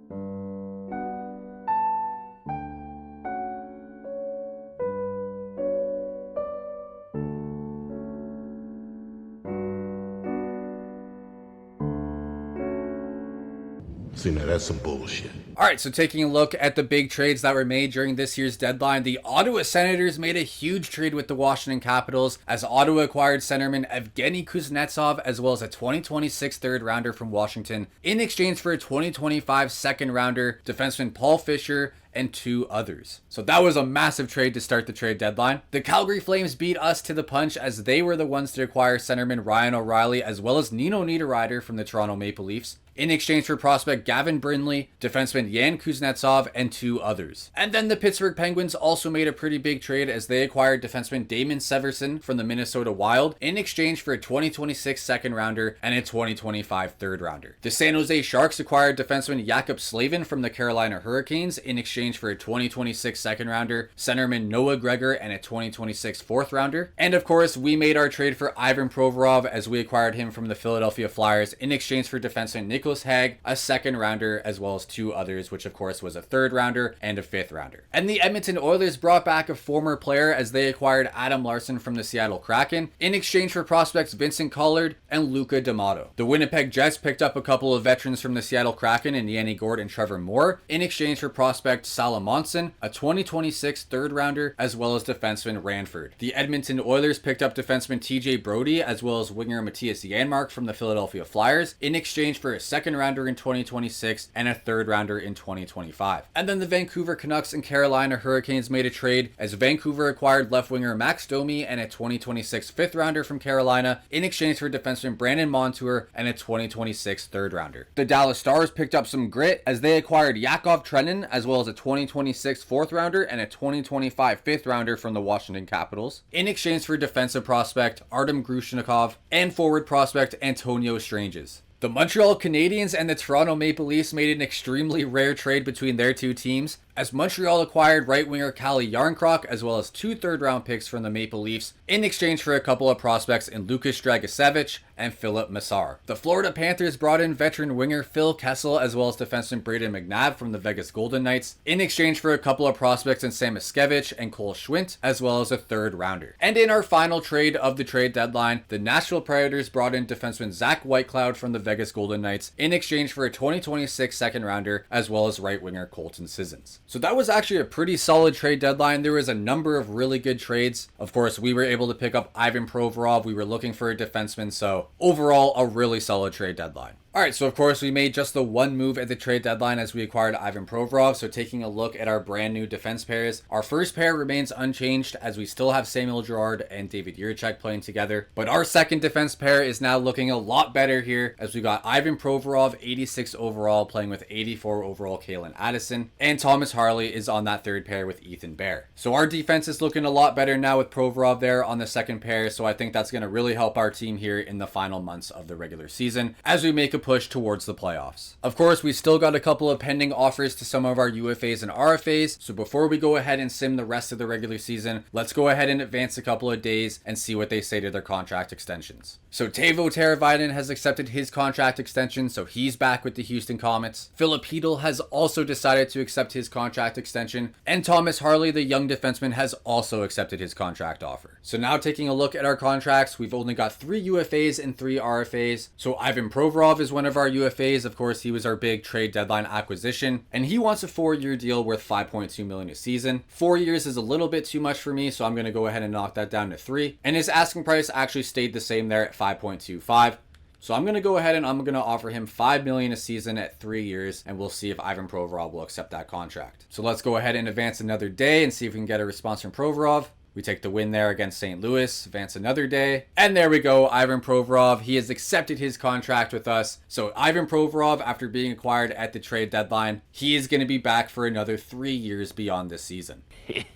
See, now that's some bullshit. All right, so taking a look at the big trades that were made during this year's deadline, the Ottawa Senators made a huge trade with the Washington Capitals as Ottawa acquired centerman Evgeny Kuznetsov as well as a 2026 third rounder from Washington in exchange for a 2025 second rounder, defenseman Paul Fisher, and 2 others. So that was a massive trade to start the trade deadline. The Calgary Flames beat us to the punch as they were the ones to acquire centerman Ryan O'Reilly as well as Nino Niederreiter from the Toronto Maple Leafs in exchange for prospect Gavin Brindley, defenseman Yan Kuznetsov, and 2 others. And then the Pittsburgh Penguins also made a pretty big trade as they acquired defenseman Damon Severson from the Minnesota Wild in exchange for a 2026 second rounder and a 2025 third rounder. The San Jose Sharks acquired defenseman Jakub Slavin from the Carolina Hurricanes in exchange for a 2026 second rounder, centerman Noah Gregor, and a 2026 fourth rounder. And of course, we made our trade for Ivan Provorov as we acquired him from the Philadelphia Flyers in exchange for defenseman Nicholas Hague, a second rounder, as well as 2 others, which of course was a third rounder and a 5th rounder. And the Edmonton Oilers brought back a former player as they acquired Adam Larson from the Seattle Kraken in exchange for prospects Vincent Collard and Luca D'Amato. The Winnipeg Jets picked up a couple of veterans from the Seattle Kraken in Yanni Gord and Trevor Moore in exchange for prospect Sala Monson, a 2026 third rounder, as well as defenseman Ranford. The Edmonton Oilers picked up defenseman TJ Brody as well as winger Matthias Janmark from the Philadelphia Flyers in exchange for a second rounder in 2026 and a third rounder in 2025. And then the Vancouver Canucks and Carolina Hurricanes made a trade as Vancouver acquired left winger Max Domi and a 2026 5th rounder from Carolina in exchange for defenseman Brandon Montour and a 2026 third rounder. The Dallas Stars picked up some grit as they acquired Yakov Trenin as well as a 2026 4th rounder and a 2025 5th rounder from the Washington Capitals in exchange for defensive prospect Artem Grushnikov and forward prospect Antonio Stranges. The Montreal Canadiens and the Toronto Maple Leafs made an extremely rare trade between their 2 teams as Montreal acquired right winger Calle Jarnkrok as well as 2 third-round picks from the Maple Leafs in exchange for a couple of prospects in Lukas Dragicevic and Philip Massar. The Florida Panthers brought in veteran winger Phil Kessel as well as defenseman Brayden McNabb from the Vegas Golden Knights in exchange for a couple of prospects in Sam Miskevich and Cole Schwindt as well as a 3rd rounder. And in our final trade of the trade deadline, the Nashville Predators brought in defenseman Zach Whitecloud from the Vegas Golden Knights in exchange for a 2026 2nd rounder as well as right winger Colton Sissons. So that was actually a pretty solid trade deadline. There was a number of really good trades. Of course, we were able to pick up Ivan Provorov. We were looking for a defenseman, so overall a really solid trade deadline. Alright, so of course we made just the one move at the trade deadline as we acquired Ivan Provorov. So taking a look at our brand new defense pairs, our first pair remains unchanged as we still have Samuel Girard and David Jiricek playing together. But our second defense pair is now looking a lot better here as we got Ivan Provorov, 86 overall, playing with 84 overall Kalen Addison, and Thomas Harley is on that third pair with Ethan Bear. So our defense is looking a lot better now with Provorov there on the second pair, so I think that's going to really help our team here in the final months of the regular season as we make a push towards the playoffs. Of course, we still got a couple of pending offers to some of our UFAs and RFAs, so before we go ahead and sim the rest of the regular season, let's go ahead and advance a couple of days and see what they say to their contract extensions. So Teuvo Teravainen has accepted his contract extension, so he's back with the Houston Comets. Philip Hedl has also decided to accept his contract extension, and Thomas Harley, the young defenseman, has also accepted his contract offer. So now taking a look at our contracts, we've only got 3 UFAs and 3 RFAs. So Ivan Provorov is one of our UFAs. Of course, he was our big trade deadline acquisition, and he wants a 4-year deal worth $5.2 million a season. 4 years is a little bit too much for me, so I'm going to go ahead and knock that down to 3. And his asking price actually stayed the same there at 5.25. So I'm going to go ahead and I'm going to offer him $5 million a season at 3 years, and we'll see if Ivan Provorov will accept that contract. So let's go ahead and advance another day and see if we can get a response from Provorov. We take the win there against St. Louis, advance another day. And there we go, Ivan Provorov. He has accepted his contract with us. So Ivan Provorov, after being acquired at the trade deadline, he is going to be back for another 3 years beyond this season.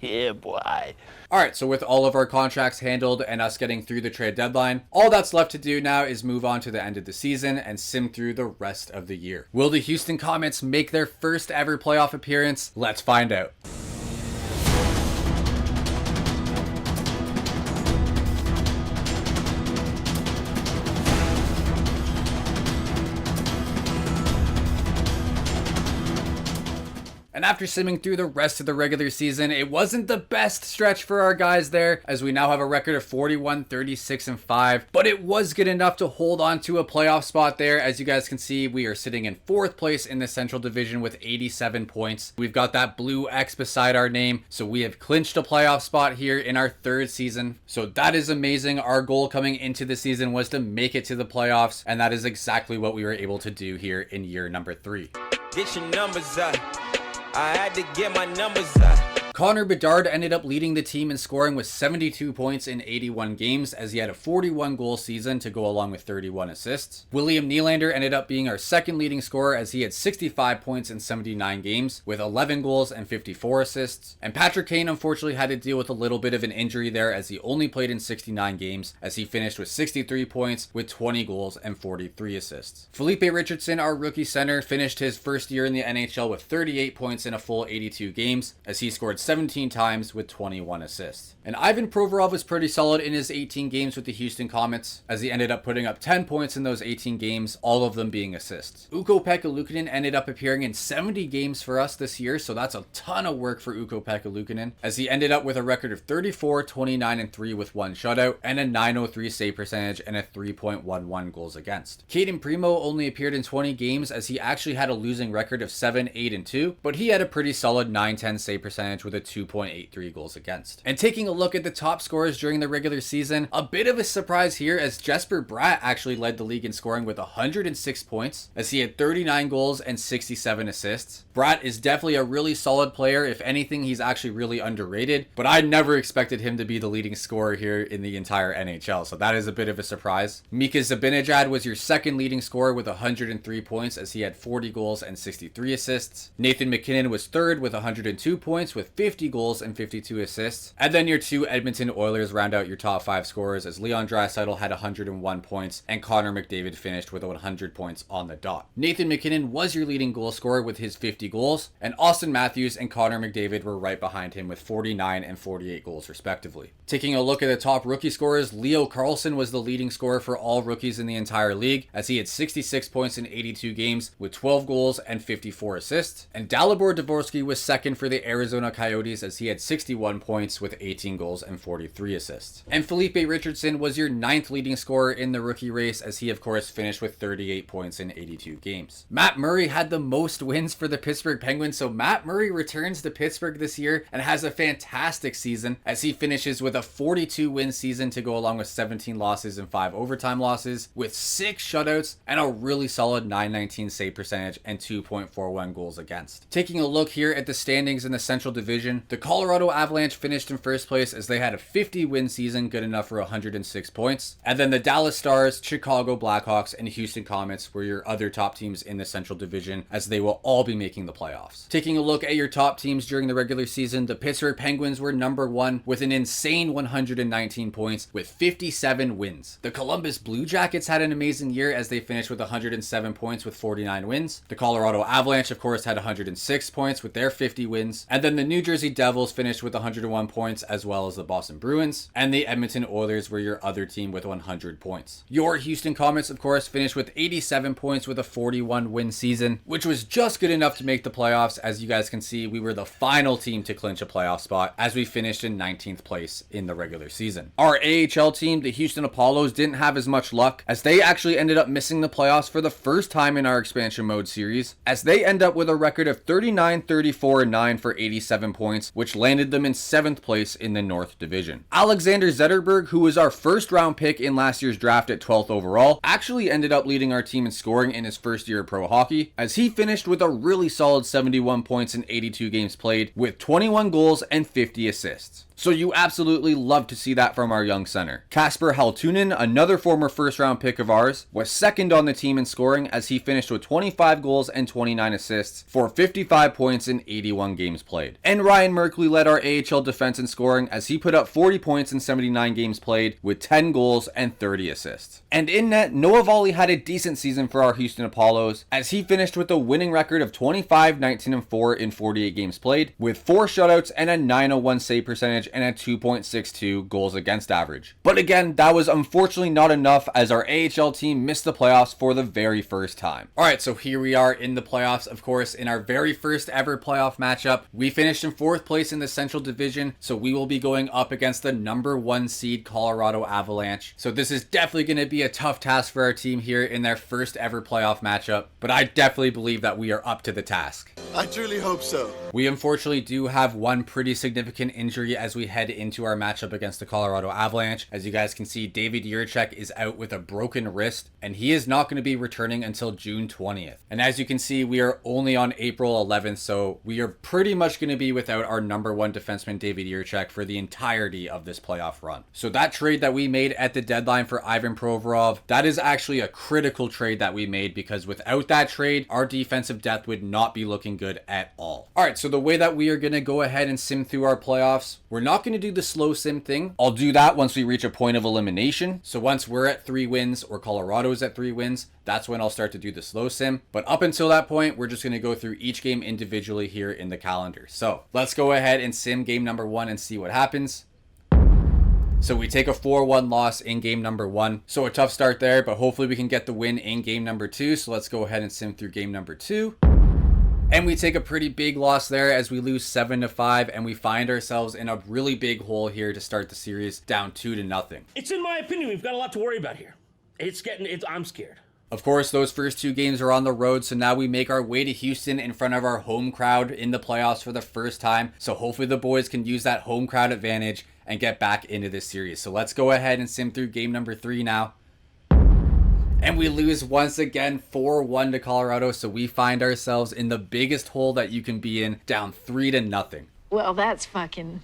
Yeah, boy. Alright, so with all of our contracts handled and us getting through the trade deadline, all that's left to do now is move on to the end of the season and sim through the rest of the year. Will the Houston Comets make their first ever playoff appearance? Let's find out. And after simming through the rest of the regular season, it wasn't the best stretch for our guys there, as we now have a record of 41, 36, and 5. But it was good enough to hold on to a playoff spot there. As you guys can see, we are sitting in 4th place in the Central Division with 87 points. We've got that blue X beside our name, so we have clinched a playoff spot here in our 3rd season. So that is amazing. Our goal coming into the season was to make it to the playoffs, and that is exactly what we were able to do here in year number 3. Get your numbers up. I had to get my numbers up. Connor Bedard ended up leading the team in scoring with 72 points in 81 games as he had a 41 goal season to go along with 31 assists. William Nylander ended up being our second leading scorer as he had 65 points in 79 games with 11 goals and 54 assists. And Patrick Kane unfortunately had to deal with a little bit of an injury there as he only played in 69 games as he finished with 63 points with 20 goals and 43 assists. Felipe Richardson, our rookie center, finished his first year in the NHL with 38 points in a full 82 games as he scored 17 times with 21 assists. And Ivan Provorov was pretty solid in his 18 games with the Houston Comets as he ended up putting up 10 points in those 18 games, all of them being assists. Ukko-Pekka Luukkonen ended up appearing in 70 games for us this year, so that's a ton of work for Ukko-Pekka Luukkonen as he ended up with a record of 34, 29, and 3 with 1 shutout and a .903 save percentage and a 3.11 goals against. Caden Primo only appeared in 20 games as he actually had a losing record of 7, 8, and 2, but he had a pretty solid 9-10 save percentage with a 2.83 goals against. And taking a look at the top scorers during the regular season, a bit of a surprise here as Jesper Bratt actually led the league in scoring with 106 points as he had 39 goals and 67 assists. Bratt is definitely a really solid player. If anything, he's actually really underrated, but I never expected him to be the leading scorer here in the entire NHL, so that is a bit of a surprise. Mika Zibanejad was your second leading scorer with 103 points as he had 40 goals and 63 assists. Nathan MacKinnon was third with 102 points with 50 goals and 52 assists. And then your two Edmonton Oilers round out your top 5 scorers, as Leon Draisaitl had 101 points and Connor McDavid finished with 100 points on the dot. Nathan MacKinnon was your leading goal scorer with his 50 goals, and Austin Matthews and Connor McDavid were right behind him with 49 and 48 goals respectively. Taking a look at the top rookie scorers, Leo Carlsson was the leading scorer for all rookies in the entire league, as he had 66 points in 82 games with 12 goals and 54 assists. And Dalibor Dvorsky was second for the Arizona Coyotes, as he had 61 points with 18 goals and 43 assists. And Felipe Richardson was your 9th leading scorer in the rookie race, as he of course finished with 38 points in 82 games. Matt Murray had the most wins for the Pittsburgh Penguins, so Matt Murray returns to Pittsburgh this year and has a fantastic season, as he finishes with a 42 win season to go along with 17 losses and 5 overtime losses, with 6 shutouts and a really solid .919 save percentage and 2.41 goals against. Taking a look here at the standings in the Central Division, the Colorado Avalanche finished in first place as they had a 50 win season, good enough for 106 points. And then the Dallas Stars, Chicago Blackhawks, and Houston Comets were your other top teams in the Central Division, as they will all be making the playoffs. Taking a look at your top teams during the regular season, the Pittsburgh Penguins were number 1 with an insane 119 points with 57 wins. The Columbus Blue Jackets had an amazing year as they finished with 107 points with 49 wins. The Colorado Avalanche, of course, had 106 points with their 50 wins. And then the New Jersey Devils finished with 101 points, as well as the Boston Bruins. And the Edmonton Oilers were your other team with 100 points. Your Houston Comets, of course, finished with 87 points with a 41 win season, which was just good enough to make the playoffs. As you guys can see, we were the final team to clinch a playoff spot, as we finished in 19th place in the regular season. Our AHL team, the Houston Apollos, didn't have as much luck, as they actually ended up missing the playoffs for the first time in our expansion mode series, as they end up with a record of 39, 34, and 9 for 87 points, which landed them in 7th place in the North Division. Alexander Zetterberg, who was our first round pick in last year's draft at 12th overall, actually ended up leading our team in scoring in his first year of pro hockey, as he finished with a really solid 71 points in 82 games played with 21 goals and 50 assists. So you absolutely love to see that from our young center. Kasper Haltunen, another former first round pick of ours, was second on the team in scoring, as he finished with 25 goals and 29 assists for 55 points in 81 games played. And Ryan Merkley led our AHL defense in scoring, as he put up 40 points in 79 games played with 10 goals and 30 assists. And in net, Noah Volley had a decent season for our Houston Apollos, as he finished with a winning record of 25, 19, and 4 in 48 games played, with 4 shutouts and a .901 save percentage and a 2.62 goals against average. But again, that was unfortunately not enough, as our AHL team missed the playoffs for the very first time. Alright, so here we are in the playoffs, of course, in our very first ever playoff matchup. We finished in 4th place in the Central Division, so we will be going up against the number 1 seed Colorado Avalanche. So this is definitely going to be a tough task for our team here in their first ever playoff matchup, but I definitely believe that we are up to the task. I truly hope so. We unfortunately do have one pretty significant injury as we head into our matchup against the Colorado Avalanche. As you guys can see, David Jiricek is out with a broken wrist, and he is not going to be returning until June 20th. And as you can see, we are only on April 11th, so we are pretty much going to be without our number 1 defenseman, David Jiricek, for the entirety of this playoff run. So that trade that we made at the deadline for Ivan Provorov, that is actually a critical trade that we made, because without that trade, our defensive depth would not be looking good at all. Alright, so the way that we are going to go ahead and sim through our playoffs, we're not going to do the slow sim thing. I'll do that once we reach a point of elimination. So once we're at 3 wins or Colorado's at 3 wins, that's when I'll start to do the slow sim. But up until that point, we're just going to go through each game individually here in the calendar. So let's go ahead and sim game number 1 and see what happens. So we take a 4-1 loss in game number 1. So a tough start there, but hopefully we can get the win in game number 2. So let's go ahead and sim through game number 2. And we take a pretty big loss there as we lose 7-5, and we find ourselves in a really big hole here to start the series, down 2-0. It's in my opinion, we've got a lot to worry about here. I'm scared. Of course, those first 2 games are on the road, so now we make our way to Houston in front of our home crowd in the playoffs for the first time. So hopefully the boys can use that home crowd advantage and get back into this series. So let's go ahead and sim through game number 3 now. And we lose once again 4-1 to Colorado, so we find ourselves in the biggest hole that you can be in, down 3-0. Well, that's fucking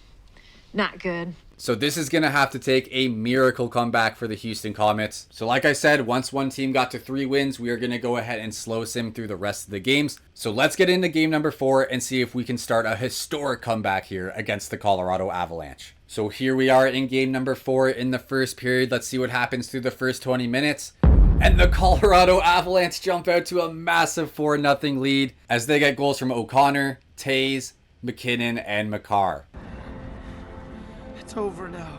not good. So this is going to have to take a miracle comeback for the Houston Comets. So like I said, once one team got to 3 wins, we are going to go ahead and slow sim through the rest of the games. So let's get into game number 4 and see if we can start a historic comeback here against the Colorado Avalanche. So here we are in game number 4 in the first period. Let's see what happens through the first 20 minutes. And the Colorado Avalanche jump out to a massive 4-0 lead as they get goals from O'Connor, Taze, McKinnon, and Makar. It's over now.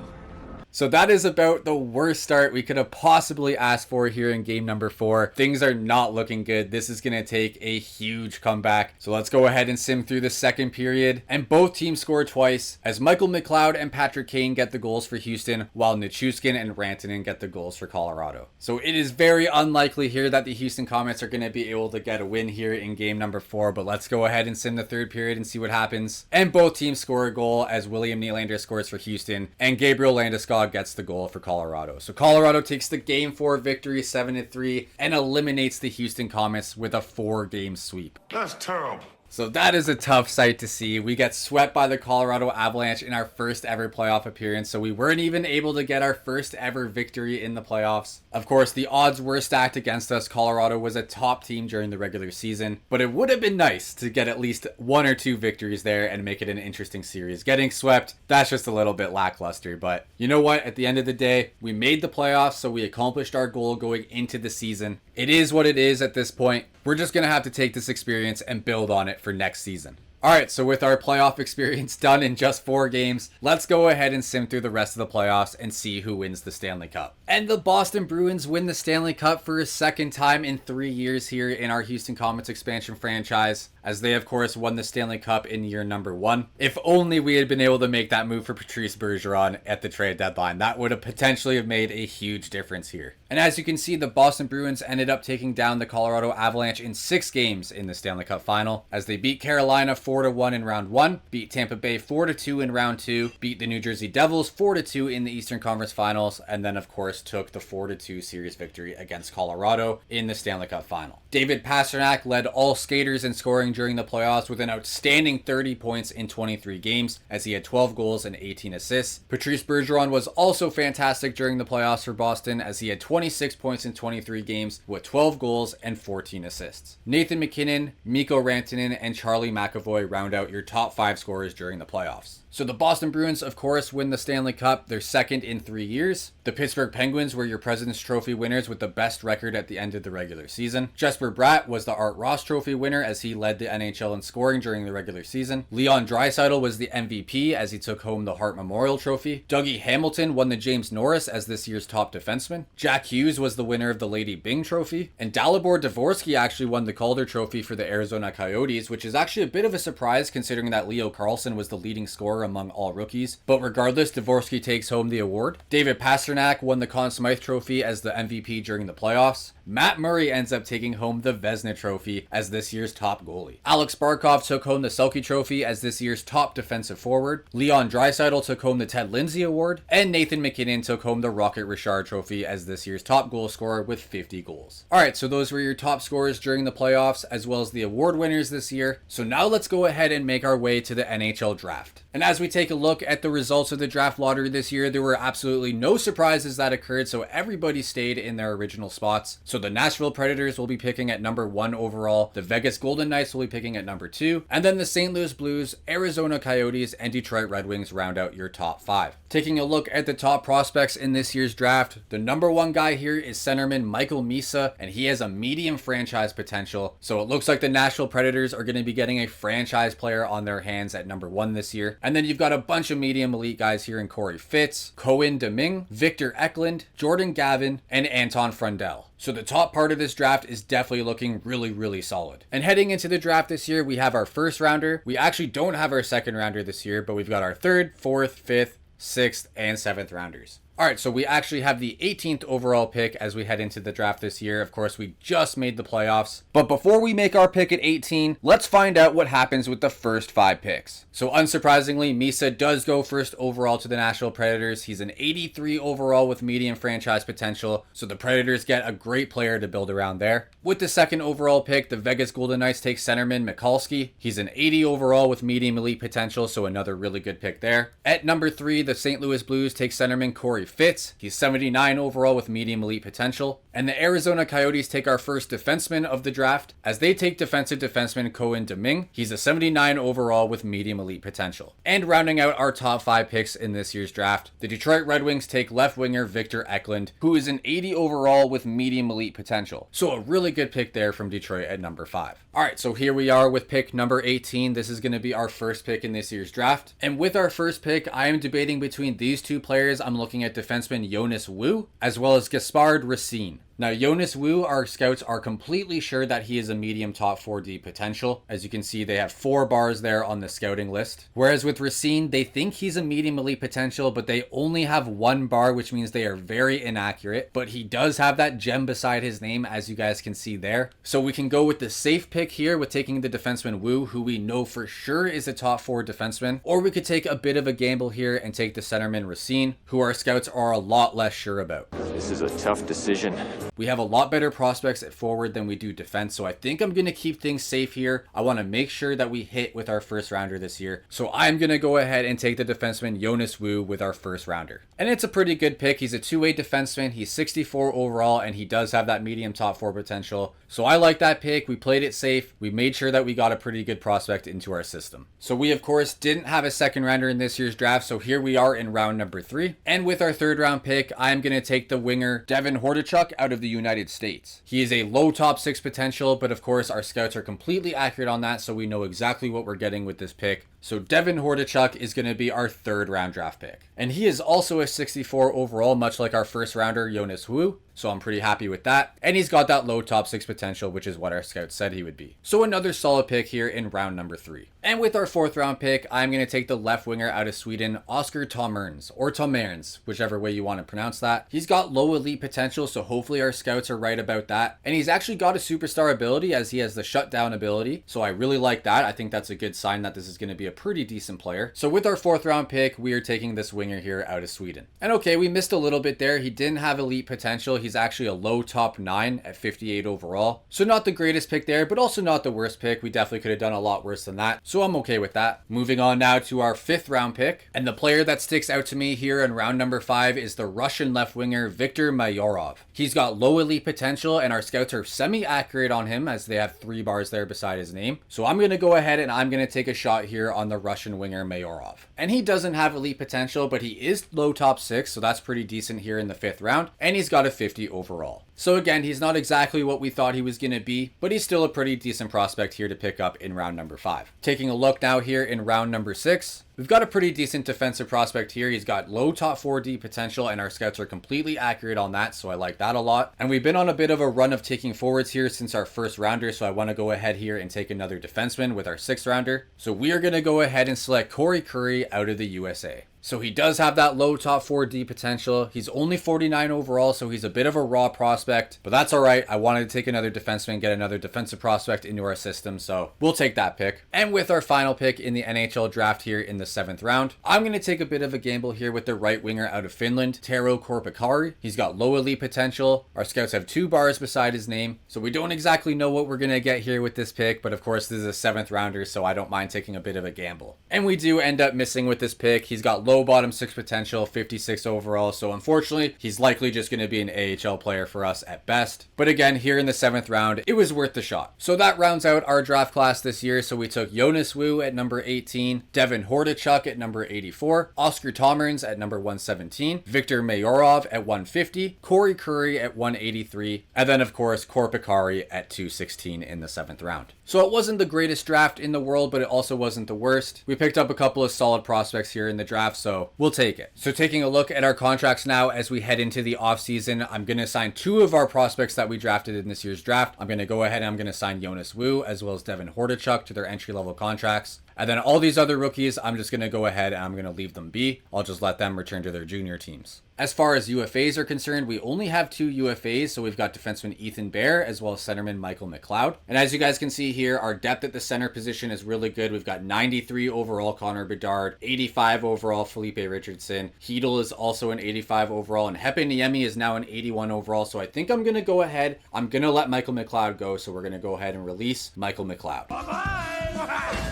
So that is about the worst start we could have possibly asked for here in game number 4. Things are not looking good. This is going to take a huge comeback. So let's go ahead and sim through the second period. And both teams score twice as Michael McLeod and Patrick Kane get the goals for Houston, while Nichushkin and Rantanen get the goals for Colorado. So it is very unlikely here that the Houston Comets are going to be able to get a win here in game number 4. But let's go ahead and sim the third period and see what happens. And both teams score a goal as William Nylander scores for Houston and Gabriel Landeskog gets the goal for Colorado. So Colorado takes the game 4 victory 7-3 and eliminates the Houston Comets with a 4-game sweep. That's terrible. So that is a tough sight to see. We get swept by the Colorado Avalanche in our first ever playoff appearance, so we weren't even able to get our first ever victory in the playoffs. Of course, the odds were stacked against us. Colorado was a top team during the regular season, but it would have been nice to get at least 1 or 2 victories there and make it an interesting series. Getting swept, that's just a little bit lackluster, but you know what? At the end of the day, we made the playoffs, so we accomplished our goal going into the season. It is what it is at this point. We're just going to have to take this experience and build on it for next season. Alright, so with our playoff experience done in just 4 games, let's go ahead and sim through the rest of the playoffs and see who wins the Stanley Cup. And the Boston Bruins win the Stanley Cup for a second time in 3 years here in our Houston Comets expansion franchise, as they of course won the Stanley Cup in year number 1. If only we had been able to make that move for Patrice Bergeron at the trade deadline. That would have potentially have made a huge difference here. And as you can see, the Boston Bruins ended up taking down the Colorado Avalanche in 6 games in the Stanley Cup final, as they beat Carolina 4-1 in round 1, beat Tampa Bay 4-2 in round 2, beat the New Jersey Devils 4-2 in the Eastern Conference Finals, and then of course took the 4-2 series victory against Colorado in the Stanley Cup final. David Pastrnak led all skaters in scoring during the playoffs with an outstanding 30 points in 23 games, as he had 12 goals and 18 assists. Patrice Bergeron was also fantastic during the playoffs for Boston, as he had 26 points in 23 games with 12 goals and 14 assists. Nathan McKinnon, Mikko Rantanen, and Charlie McAvoy round out your top 5 scorers during the playoffs. So the Boston Bruins, of course, win the Stanley Cup, their second in 3 years. The Pittsburgh Penguins were your President's Trophy winners with the best record at the end of the regular season. Jesper Bratt was the Art Ross Trophy winner as he led the NHL in scoring during the regular season. Leon Draisaitl was the MVP as he took home the Hart Memorial Trophy. Dougie Hamilton won the James Norris as this year's top defenseman. Jack Hughes was the winner of the Lady Byng Trophy. And Dalibor Dvorsky actually won the Calder Trophy for the Arizona Coyotes, which is actually a bit of a surprise considering that Leo Carlsson was the leading scorer among all rookies. But regardless, Dvorsky takes home the award. David Pastrnak won the Conn Smythe Trophy as the MVP during the playoffs. Matt Murray ends up taking home the Vezina Trophy as this year's top goalie. Alex Barkov took home the Selke Trophy as this year's top defensive forward. Leon Draisaitl took home the Ted Lindsay Award. And Nathan McKinnon took home the Rocket Richard Trophy as this year's top goal scorer with 50 goals. Alright, so those were your top scorers during the playoffs as well as the award winners this year. So now let's go ahead and make our way to the NHL draft. And as we take a look at the results of the draft lottery this year, there were absolutely no surprises that occurred, so everybody stayed in their original spots. So the Nashville Predators will be picking at number 1 overall, the Vegas Golden Knights will be picking at number 2, and then the St. Louis Blues, Arizona Coyotes, and Detroit Red Wings round out your top 5. Taking a look at the top prospects in this year's draft, the number 1 guy here is centerman Michael Misa, and he has a medium franchise potential, so it looks like the Nashville Predators are going to be getting a franchise player on their hands at number 1 this year. And then you've got a bunch of medium elite guys here in Corey Fitz, Cohen Deming, Victor Eklund, Jordan Gavin, and Anton Frundell. So the top part of this draft is definitely looking really solid. And heading into the draft this year, we have our first rounder. We actually don't have our second rounder this year, but we've got our 3rd, 4th, 5th, 6th, and 7th rounders. Alright, so we actually have the 18th overall pick as we head into the draft this year. Of course, we just made the playoffs. But before we make our pick at 18, let's find out what happens with the first 5 picks. So unsurprisingly, Misa does go first overall to the Nashville Predators. He's an 83 overall with medium franchise potential, so the Predators get a great player to build around there. With the second overall pick, the Vegas Golden Knights take centerman Mikulski. He's an 80 overall with medium elite potential, so another really good pick there. At number 3, the St. Louis Blues take centerman Corey Fitz. He's 79 overall with medium elite potential. And the Arizona Coyotes take our first defenseman of the draft as they take defensive defenseman Cohen Domingue. He's a 79 overall with medium elite potential. And rounding out our top 5 picks in this year's draft, the Detroit Red Wings take left winger Victor Eklund, who is an 80 overall with medium elite potential. So a really good pick there from Detroit at number 5. Alright, so here we are with pick number 18. This is going to be our first pick in this year's draft. And with our first pick, I am debating between these two players. I'm looking at defenseman Jonas Wu as well as Gaspard Racine. Now, Jonas Wu, our scouts are completely sure that he is a medium top 4D potential. As you can see, they have 4 bars there on the scouting list. Whereas with Racine, they think he's a medium elite potential, but they only have 1 bar, which means they are very inaccurate. But he does have that gem beside his name, as you guys can see there. So we can go with the safe pick here with taking the defenseman Wu, who we know for sure is a top 4 defenseman. Or we could take a bit of a gamble here and take the centerman Racine, who our scouts are a lot less sure about. This is a tough decision. We have a lot better prospects at forward than we do defense, so I think I'm going to keep things safe here. I want to make sure that we hit with our first rounder this year. So I'm going to go ahead and take the defenseman Jonas Wu with our first rounder. And it's a pretty good pick. He's a 2-way defenseman. He's 64 overall, and he does have that medium top 4 potential. So I like that pick. We played it safe. We made sure that we got a pretty good prospect into our system. So we, of course, didn't have a second rounder in this year's draft, so here we are in round number 3. And with our third round pick, I'm going to take the winger Devin Hordachuk out of the United States. He is a low top 6 potential, but of course our scouts are completely accurate on that, so we know exactly what we're getting with this pick. So Devin Hordachuk is going to be our third round draft pick. And he is also a 64 overall, much like our first rounder, Jonas Wu. So I'm pretty happy with that. And he's got that low top 6 potential, which is what our scouts said he would be. So another solid pick here in round number 3. And with our fourth round pick, I'm going to take the left winger out of Sweden, Oskar Tomerns, or Tomerns, whichever way you want to pronounce that. He's got low elite potential, so hopefully our scouts are right about that. And he's actually got a superstar ability as he has the shutdown ability. So I really like that. I think that's a good sign that this is going to be a pretty decent player. So with our fourth round pick, we are taking this winger here out of Sweden. And okay, we missed a little bit there. He didn't have elite potential. He's actually a low top 9 at 58 overall. So not the greatest pick there, but also not the worst pick. We definitely could have done a lot worse than that. So I'm okay with that. Moving on now to our fifth round pick. And the player that sticks out to me here in round number 5 is the Russian left winger, Viktor Mayorov. He's got low elite potential and our scouts are semi-accurate on him as they have 3 bars there beside his name. So I'm going to go ahead and I'm going to take a shot here on the Russian winger Mayorov. And he doesn't have elite potential, but he is low top 6, so that's pretty decent here in the 5th round. And he's got a 50 overall. So again, he's not exactly what we thought he was going to be, but he's still a pretty decent prospect here to pick up in round number 5. Taking a look now here in round number 6, we've got a pretty decent defensive prospect here. He's got low top 4D potential and our scouts are completely accurate on that, so I like that a lot. And we've been on a bit of a run of taking forwards here since our first rounder, so I want to go ahead here and take another defenseman with our 6th rounder. So we are going to go ahead and select Corey Curry out of the USA. So he does have that low top 4D potential. He's only 49 overall, so he's a bit of a raw prospect, but that's all right. I wanted to take another defenseman, get another defensive prospect into our system, so we'll take that pick. And with our final pick in the NHL draft here in the 7th round, I'm going to take a bit of a gamble here with the right winger out of Finland, Tero Korpikari. He's got low elite potential. Our scouts have 2 bars beside his name, so we don't exactly know what we're going to get here with this pick, but of course this is a 7th rounder, so I don't mind taking a bit of a gamble. And we do end up missing with this pick. He's got low bottom 6 potential, 56 overall, so unfortunately he's likely just going to be an AHL player for us at best. But again, here in the 7th round, it was worth the shot. So that rounds out our draft class this year. So we took Jonas Wu at number 18, Devin Hordachuk at number 84, Oskar Tomerns at number 117, Viktor Mayorov at 150, Corey Curry at 183, and then of course Korpikari at 216 in the 7th round. So it wasn't the greatest draft in the world, but it also wasn't the worst. We picked up a couple of solid prospects here in the draft, so we'll take it. So taking a look at our contracts now as we head into the offseason, I'm going to sign 2 of our prospects that we drafted in this year's draft. I'm going to go ahead and I'm going to sign Jonas Wu as well as Devin Hordachuk to their entry-level contracts. And then all these other rookies, I'm just going to go ahead and I'm going to leave them be. I'll just let them return to their junior teams. As far as UFAs are concerned, we only have 2 UFAs, so we've got defenseman Ethan Bear as well as centerman Michael McLeod. And as you guys can see here, our depth at the center position is really good. We've got 93 overall Connor Bedard, 85 overall Felipe Richardson. Hedel is also an 85 overall, and Hepe Niemi is now an 81 overall. So I think I'm going to go ahead. I'm going to let Michael McLeod go, so we're going to go ahead and release Michael McLeod.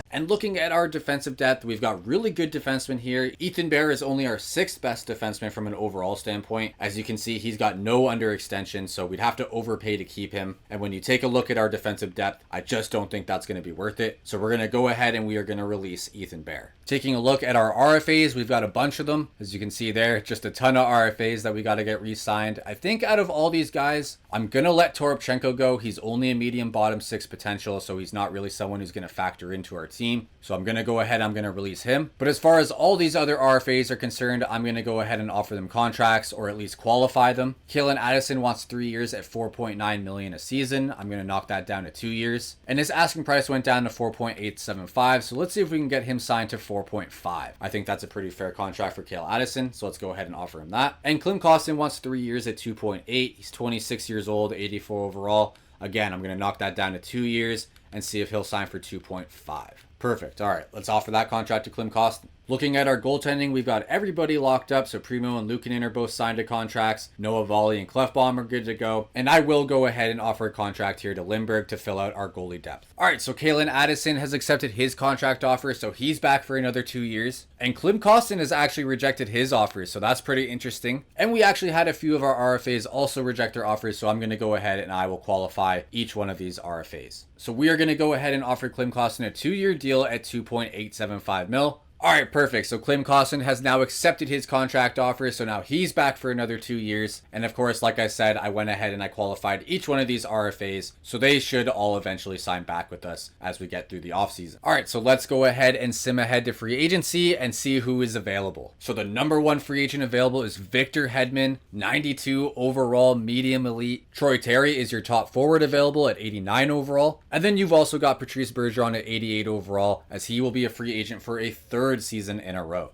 And looking at our defensive depth, we've got really good defensemen here. Ethan Bear is only our 6th best defenseman from an overall standpoint. As you can see, he's got no underextension, so we'd have to overpay to keep him. And when you take a look at our defensive depth, I just don't think that's going to be worth it. So we're going to go ahead and we are going to release Ethan Bear. Taking a look at our RFAs, we've got a bunch of them. As you can see there, just a ton of RFAs that we got to get re-signed. I think out of all these guys, I'm going to let Toropchenko go. He's only a medium bottom 6 potential, so he's not really someone who's going to factor into our team. So I'm going to go ahead, I'm going to release him. But as far as all these other RFAs are concerned, I'm going to go ahead and offer them contracts or at least qualify them. Kalen Addison wants 3 years at $4.9 million a season. I'm going to knock that down to 2 years. And his asking price went down to $4.875. So let's see if we can get him signed to $4.5. I think that's a pretty fair contract for Kale Addison. So let's go ahead and offer him that. And Klim Kostin wants 3 years at $2.8. He's 26 years old, 84 overall. Again, I'm going to knock that down to 2 years and see if he'll sign for 2.5. Perfect. All right, let's offer that contract to Klim Kostin. Looking at our goaltending, we've got everybody locked up. So Primo and Luukkonen are both signed to contracts. Noah Volley and Clefbaum are good to go. And I will go ahead and offer a contract here to Lindbergh to fill out our goalie depth. All right, so Kalen Addison has accepted his contract offer, so he's back for another 2 years. And Klim Kostin has actually rejected his offers, so that's pretty interesting. And we actually had a few of our RFAs also reject their offers, so I'm going to go ahead and I will qualify each one of these RFAs. So we are going to go ahead and offer Klim Kostin a 2-year deal at $2.875 mil. All right, perfect. So Klim Kostin has now accepted his contract offer, so now he's back for another 2 years. And of course, like I said, I went ahead and I qualified each one of these RFAs, so they should all eventually sign back with us as we get through the offseason. All right, so let's go ahead and sim ahead to free agency and see who is available. So the number 1 free agent available is Victor Hedman, 92 overall, medium elite. Troy Terry is your top forward available at 89 overall. And then you've also got Patrice Bergeron at 88 overall, as he will be a free agent for a 3rd season in a row.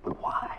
But why?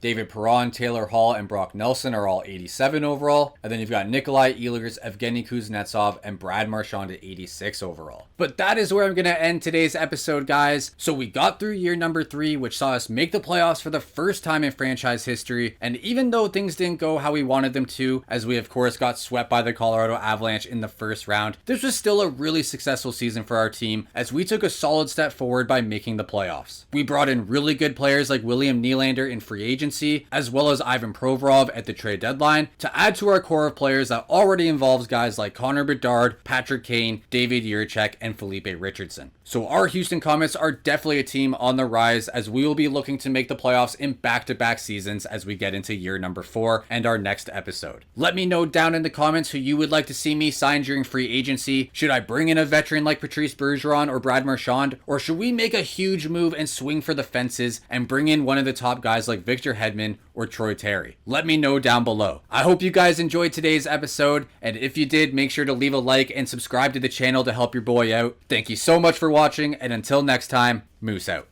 David Perron, Taylor Hall, and Brock Nelson are all 87 overall. And then you've got Nikolai Ehlers, Evgeny Kuznetsov, and Brad Marchand at 86 overall. But that is where I'm going to end today's episode, guys. So we got through year number 3, which saw us make the playoffs for the first time in franchise history. And even though things didn't go how we wanted them to, as we of course got swept by the Colorado Avalanche in the first round, this was still a really successful season for our team, as we took a solid step forward by making the playoffs. We brought in really good players like William Nylander in free agency, as well as Ivan Provorov at the trade deadline, to add to our core of players that already involves guys like Connor Bedard, Patrick Kane, David Jiricek, and Felipe Richardson. So our Houston Comets are definitely a team on the rise, as we will be looking to make the playoffs in back-to-back seasons as we get into year number 4 and our next episode. Let me know down in the comments who you would like to see me sign during free agency. Should I bring in a veteran like Patrice Bergeron or Brad Marchand, or should we make a huge move and swing for the fences and bring in one of the top guys like Victor Hedman or Troy Terry? Let me know down below. I hope you guys enjoyed today's episode, and if you did, make sure to leave a like and subscribe to the channel to help your boy out. Thank you so much for watching, and until next time, Moose out.